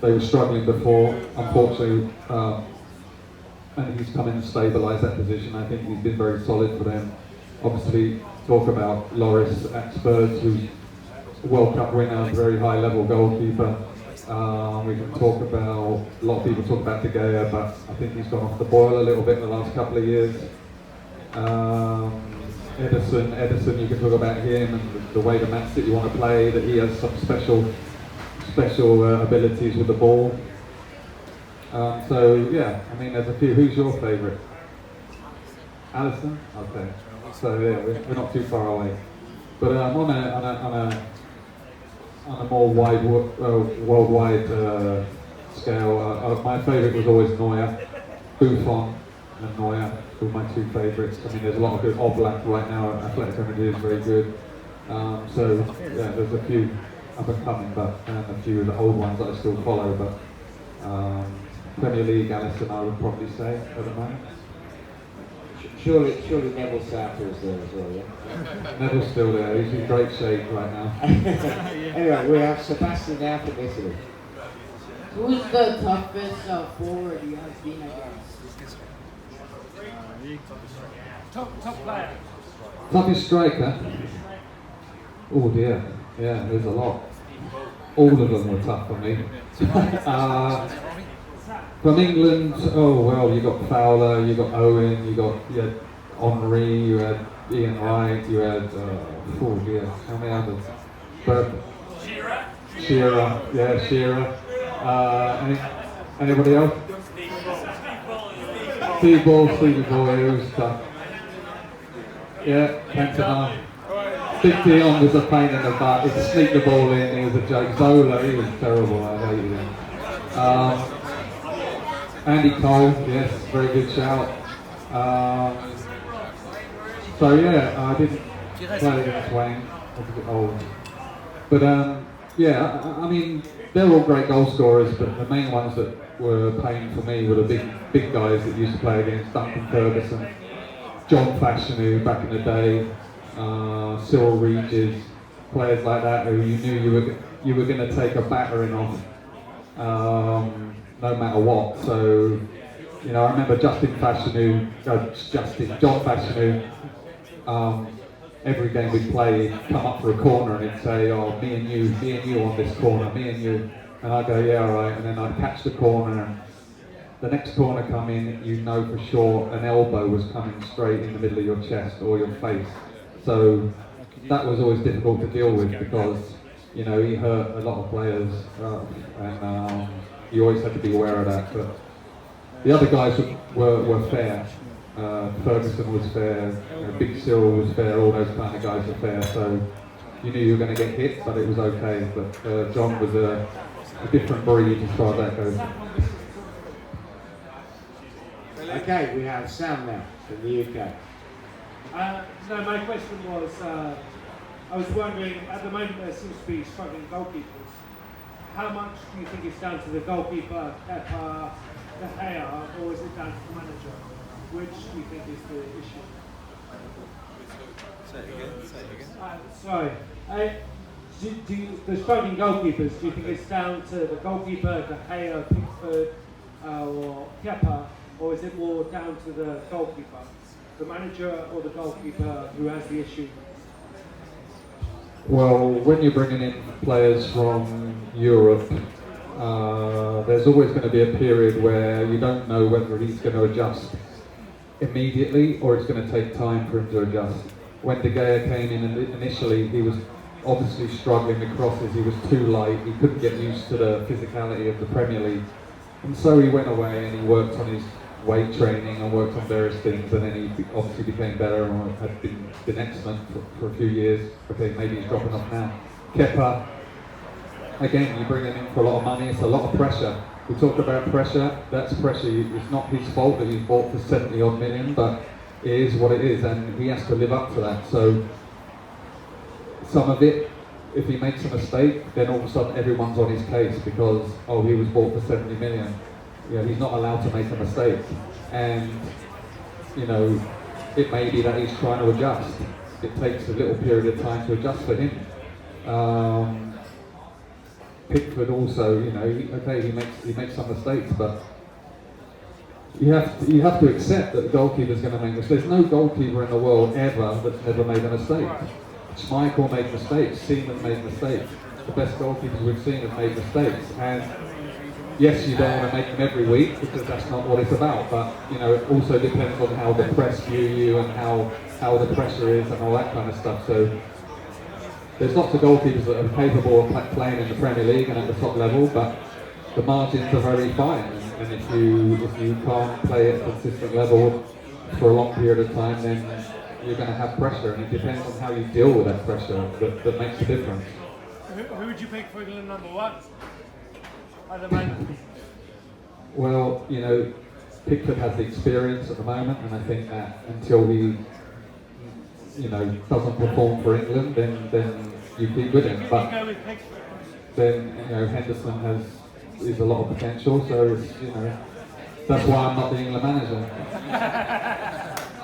they were struggling before, unfortunately, and he's come in and stabilised that position. I think he's been very solid for them. Obviously, talk about Loris at Spurs, who's a World Cup winner, very high level goalkeeper. We can talk about, a lot of people talk about De Gea, but I think he's gone off the boil a little bit in the last couple of years. Ederson, you can talk about him and the way the Man City want to play, that he has some special abilities with the ball. So yeah, I mean there's a few. Who's your favourite? Alisson? Okay. So yeah, we're not too far away. But on a more worldwide scale, my favourite was always Neuer. Buffon and Neuer were my two favourites. I mean, there's a lot of good. Oblak right now at Atletico Madrid is very good. So yeah, there's a few up and coming, but and a few of the old ones that I still follow. But Premier League, Alisson, I would probably say at the moment. Surely Neville Souter is there as well, yeah? Neville's still there, he's in great shape right now. Anyway, we have Sebastian now from Italy. Who's the toughest forward you have been against? Top player. Toughest striker? Oh dear, yeah, there's a lot. All of them were tough for me. From England, oh well, you got Fowler, you got Owen, you had Henry, you had Ian Wright, you had oh dear, how many others? Shearer, yeah, Shearer. Anybody else? Steve Ball, Stevie Boy, who was tough. Yeah, Cantona. Big Dion was a pain in the butt. He'd sneak the ball in, he was a joke. Zola, he was terrible, I hated him. Andy Cole, yes, very good shout. So yeah, I didn't play against Wayne, I was a bit old. But yeah, I mean, they're all great goal scorers, but the main ones that were a pain for me were the big guys that used to play against Duncan Ferguson, John Fashanu back in the day, Cyril Regis, players like that who you knew you were going to take a battering off. No matter what. So, you know, I remember John Fashanu, every game we'd play, he'd come up for a corner and he'd say, oh, me and you on this corner, me and you. And I'd go, yeah, all right. And then I'd catch the corner, and the next corner come in, you know for sure an elbow was coming straight in the middle of your chest or your face. So that was always difficult to deal with because, you know, he hurt a lot of players, and you always had to be aware of that. But the other guys were fair. Ferguson was fair, Big Cyril was fair, all those kind of guys were fair. So you knew you were going to get hit, but it was okay. But John was a different breed as far as that goes. Okay, we have Sam now from the UK. No, my question was, I was wondering, at the moment there seems to be struggling goalkeepers. How much do you think it's down to the goalkeeper, Kepa, De Gea, or is it down to the manager? Which do you think is the issue? Say it again. Sorry. The struggling goalkeepers, do you think it's down to the goalkeeper, De Gea, Pickford, or keeper, or is it more down to the goalkeeper, the manager or the goalkeeper who has the issue? Well, when you're bringing in players from Europe, there's always going to be a period where you don't know whether he's going to adjust immediately or it's going to take time for him to adjust. When De Gea came in initially, he was obviously struggling with crosses, he was too light, he couldn't get used to the physicality of the Premier League. And so he went away and he worked on his weight training and worked on various things, and then he obviously became better and had been excellent for a few years. Okay, maybe he's dropping off now. Kepa, again, you bring him in for a lot of money, it's a lot of pressure. We talk about pressure, that's pressure. It's not his fault that he's bought for 70 odd million, but it is what it is, and he has to live up to that. So some of it, if he makes a mistake, then all of a sudden everyone's on his case because, oh, he was bought for 70 million. You know, he's not allowed to make a mistake. And, you know, it may be that he's trying to adjust. It takes a little period of time to adjust for him. Pickford also, you know, he makes some mistakes, but you have to accept that the goalkeeper's going to make mistakes. There's no goalkeeper in the world ever that's never made a mistake. Schmeichel made mistakes, Seaman made mistakes. The best goalkeepers we've seen have made mistakes. And yes, you don't want to make them every week because that's not what it's about. But you know, it also depends on how the press view you and how the pressure is and all that kind of stuff. So there's lots of goalkeepers that are capable of playing in the Premier League and at the top level, but the margins are very fine. And if you can't play at a consistent level for a long period of time, then you're going to have pressure, and it depends on how you deal with that pressure that makes a difference. Who would you pick for England #1? At the moment? Well, you know, Pickford has the experience at the moment, and I think that until he, you know, doesn't perform for England, then you keep with him. But then, you know, Henderson is a lot of potential, so it's, you know, that's why I'm not the England manager.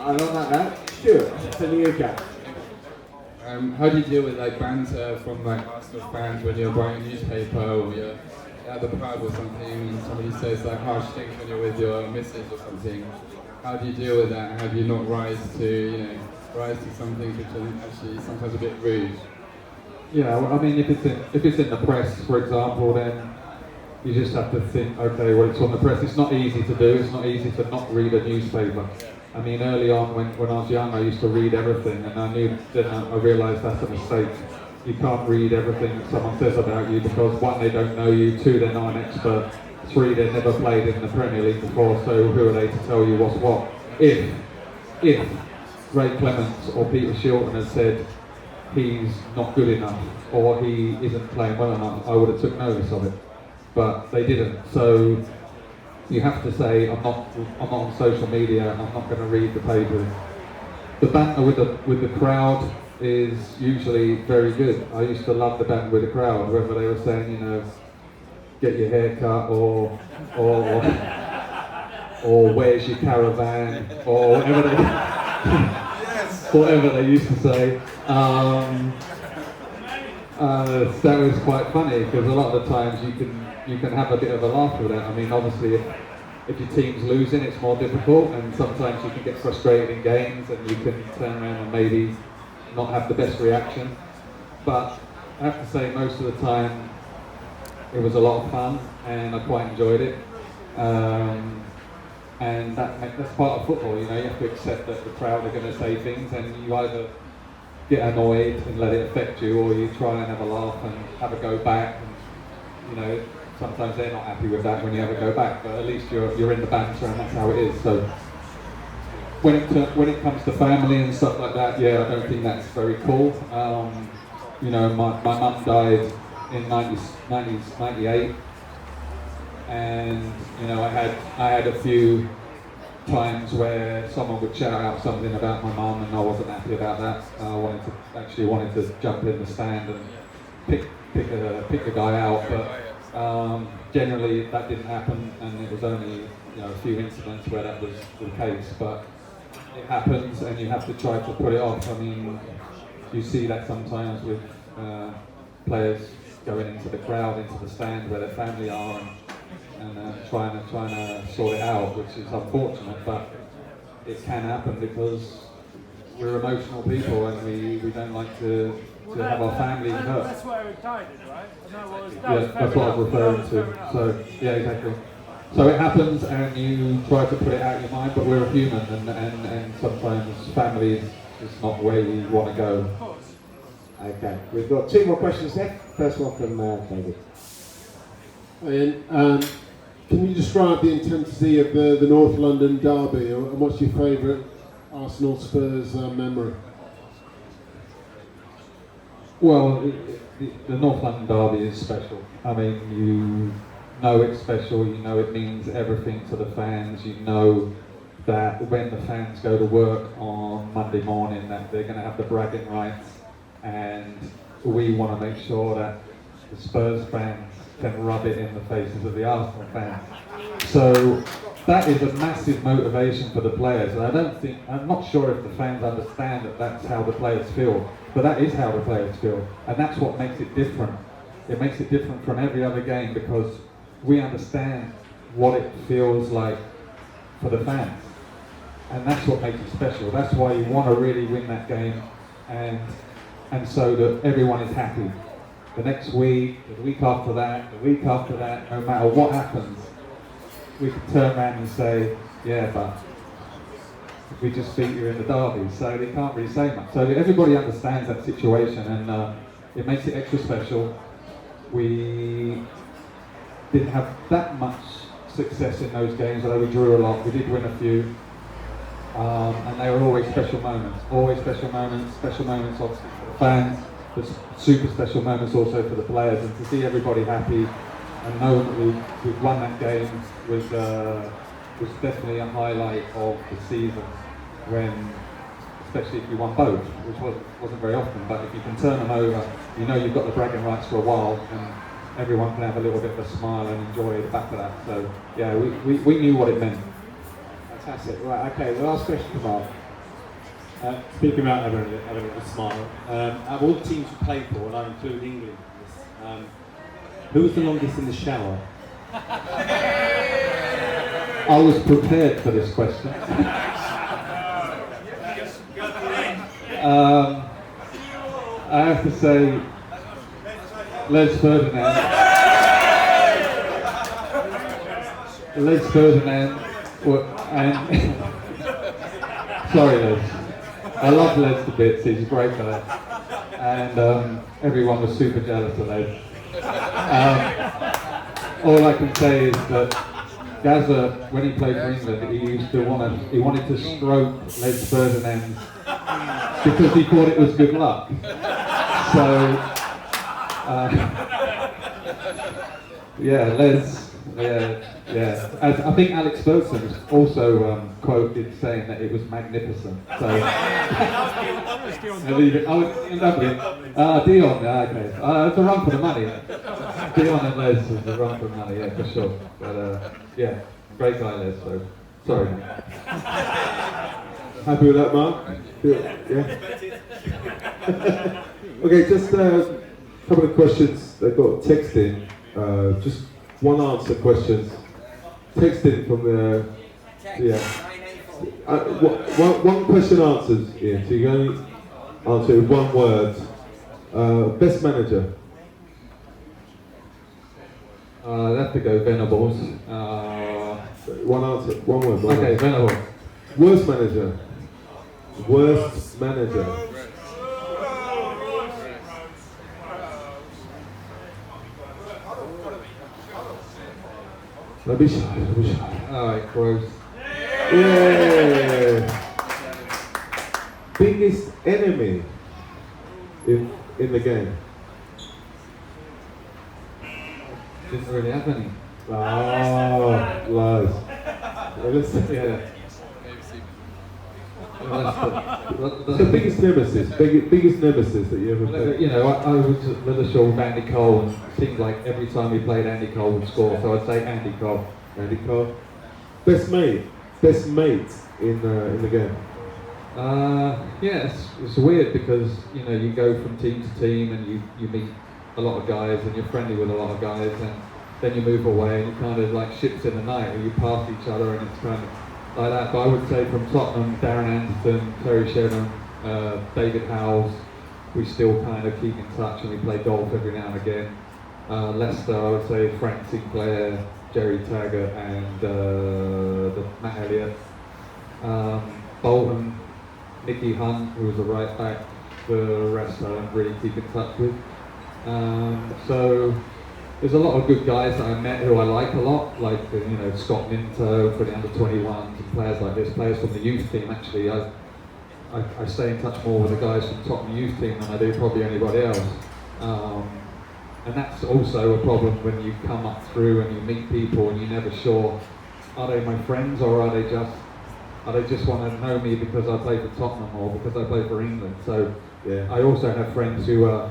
I love that now. Stuart, to you, Jack. How do you deal with like banter from like Arsenal fans when you're buying a newspaper or you're at the pub or something and somebody says like harsh things when you're with your missus or something? How do you deal with that? How do you not rise to some things which are actually sometimes a bit rude? Yeah, well, I mean, if it's in the press, for example, then you just have to think, okay, well, it's on the press. It's not easy to do. It's not easy to not read a newspaper. I mean, early on when I was young, I used to read everything, and I realised that's a mistake. You can't read everything that someone says about you because 1, they don't know you, 2, they're not an expert, 3, they've never played in the Premier League before, so who are they to tell you what's what? If Ray Clements or Peter Shilton had said he's not good enough or he isn't playing well enough, I would have took notice of it, but they didn't. So you have to say, I'm not on social media, I'm not going to read the papers. The banter with the crowd is usually very good. I used to love the banter with the crowd, whether they were saying, you know, get your hair cut or where's your caravan or whatever they used to say. That was quite funny because a lot of the times you can have a bit of a laugh with that. I mean, obviously if your team's losing, it's more difficult, and sometimes you can get frustrated in games and you can turn around and maybe not have the best reaction. But I have to say, most of the time it was a lot of fun and I quite enjoyed it. And that's part of football, you know, you have to accept that the crowd are going to say things and you either get annoyed and let it affect you, or you try and have a laugh and have a go back. And, you know, sometimes they're not happy with that when you have a go back, but at least you're in the banter and that's how it is. So when it comes to family and stuff like that, yeah, I don't think that's very cool. You know, my mum died in 98, and you know, I had a few times where someone would shout out something about my mum and I wasn't happy about that. I wanted to jump in the stand and pick the guy out, but generally that didn't happen, and it was only, you know, a few incidents where that was the case. But it happens, and you have to try to put it off. I mean, you see that sometimes with players going into the crowd, into the stand where their family are, and and trying to sort it out, which is unfortunate, but it can happen because we're emotional people and we don't like to have our family hurt. That's where it died, right? Yeah, that's what I was referring to. So, yeah, exactly. So it happens and you try to put it out of your mind, but we're a human and sometimes family is not where we want to go. Okay, we've got 2 more questions left. First one from David. Ian, can you describe the intensity of the North London derby, and what's your favourite Arsenal Spurs memory? Well, the North London derby is special. I mean, you know it's special, you know it means everything to the fans, you know that when the fans go to work on Monday morning that they're going to have the bragging rights, and we want to make sure that the Spurs fans can rub it in the faces of the Arsenal fans. So that is a massive motivation for the players, and I'm not sure if the fans understand that that's how the players feel, but that is how the players feel, and that's what makes it different. It makes it different from every other game because we understand what it feels like for the fans, and that's what makes it special. That's why you want to really win that game, and so that everyone is happy. The next week, the week after that, no matter what happens, we can turn around and say, yeah, but we just beat you in the derby, so they can't really say much. So everybody understands that situation, and it makes it extra special. We didn't have that much success in those games, although we drew a lot. We did win a few, and they were always special moments. Special moments obviously for the fans, but super special moments also for the players. And to see everybody happy and know that we've won that game was definitely a highlight of the season. When, especially if you won both, which wasn't very often, but if you can turn them over, you know you've got the bragging rights for a while, and everyone can have a little bit of a smile and enjoy the back of that. So yeah, we knew what it meant. Fantastic. Right, okay, the last question from Mark. Speaking about having a little smile, out of all the teams you played for, and I include England, who was the longest in the shower? I was prepared for this question. I have to say, Les Ferdinand. And sorry, Les. I love Les to bits. He's a great guy, and everyone was super jealous of Les. All I can say is that Gazza, when he played for England, he wanted to stroke Les Ferdinand because he thought it was good luck. So, Les, yeah. I think Alex Ferguson was also quoted saying that it was magnificent. So, I leave it. Oh, lovely. Dion, okay. It's a run for the money. Dion and Les is a run for the money, yeah, for sure. But yeah, great guy, Les. So, sorry. Happy with that, Mark? Yeah. Okay, just a couple of questions that got texted in. Just one answer questions. Texted from the one question answers, Ian. So you can only answer it with one word. Best manager. I'd have to go Venables. One answer, one word. Okay, Venables. Worst manager. Worst manager. Let me shy. Alright, gross. Yeah. Biggest enemy in the game. Didn't really have any. Oh, lies. Yeah. The biggest nemesis that you ever played. You know, I was at Lithershall with Andy Cole, and it seemed like every time we played, Andy Cole would score. So I'd say Andy Cole. Andy Cole. Best mate in the game. Yeah, it's weird because you know you go from team to team and you meet a lot of guys and you're friendly with a lot of guys, and then you move away, and you kind of like ships in the night, where you pass each other, and it's kind of like that. But I would say from Tottenham, Darren Anderson, Terry Shevin, David Howells, we still kind of keep in touch, and we play golf every now and again. Leicester, I would say Frank Sinclair, Jerry Taggart, and Matt Elliott. Bolton, Nicky Hunt, who was a right back. The rest I don't really keep in touch with. So there's a lot of good guys that I met who I like a lot, like Scott Minto for the under-21s, and players like this, players from the youth team. Actually, I stay in touch more with the guys from the Tottenham youth team than I do probably anybody else. And that's also a problem when you come up through and you meet people and you're never sure, are they my friends or are they just want to know me because I play for Tottenham or because I play for England. So yeah. I also have friends who I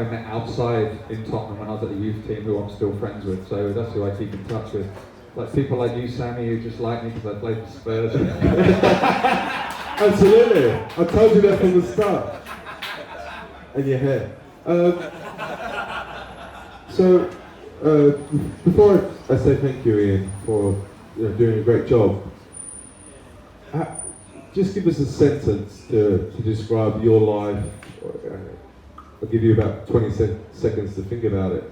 met outside in Tottenham when I was at the youth team, who I'm still friends with. So that's who I keep in touch with. Like people like you, Sammy, who just like me because I play for Spurs. Absolutely. I told you that from the start. And your hair. So before I say thank you, Ian, for doing a great job, just give us a sentence to describe your life. I'll give you about 20 seconds to think about it.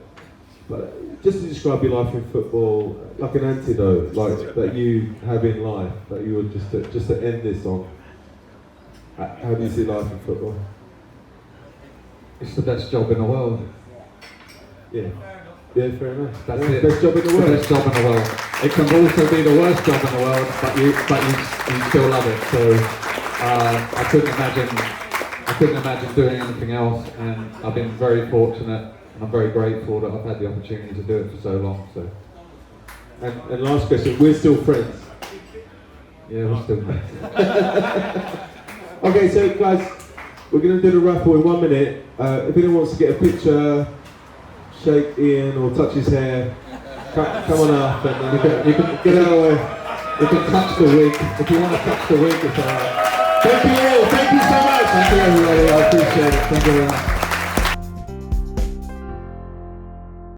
But just to describe your life in football, like an antidote, like that you have in life, that you would just to end this on. How do you see life in football? It's the best job in the world. Yeah. Yeah, fair enough. That's it. Best job in the world. The best job in the world. It can also be the worst job in the world, but you still love it. So I couldn't imagine doing anything else, and I've been very fortunate, and I'm very grateful that I've had the opportunity to do it for so long. So. And last question, we're still friends. Yeah, we're still friends. Okay, so guys, we're going to do the raffle in 1 minute. If anyone wants to get a picture, shake Ian or touch his hair, come on up and you can get out of the way. You can touch the wig. If you want to touch the wig, it's alright. Thank you all. Thank you so much. Thank you everybody. I appreciate it. Thank you very much.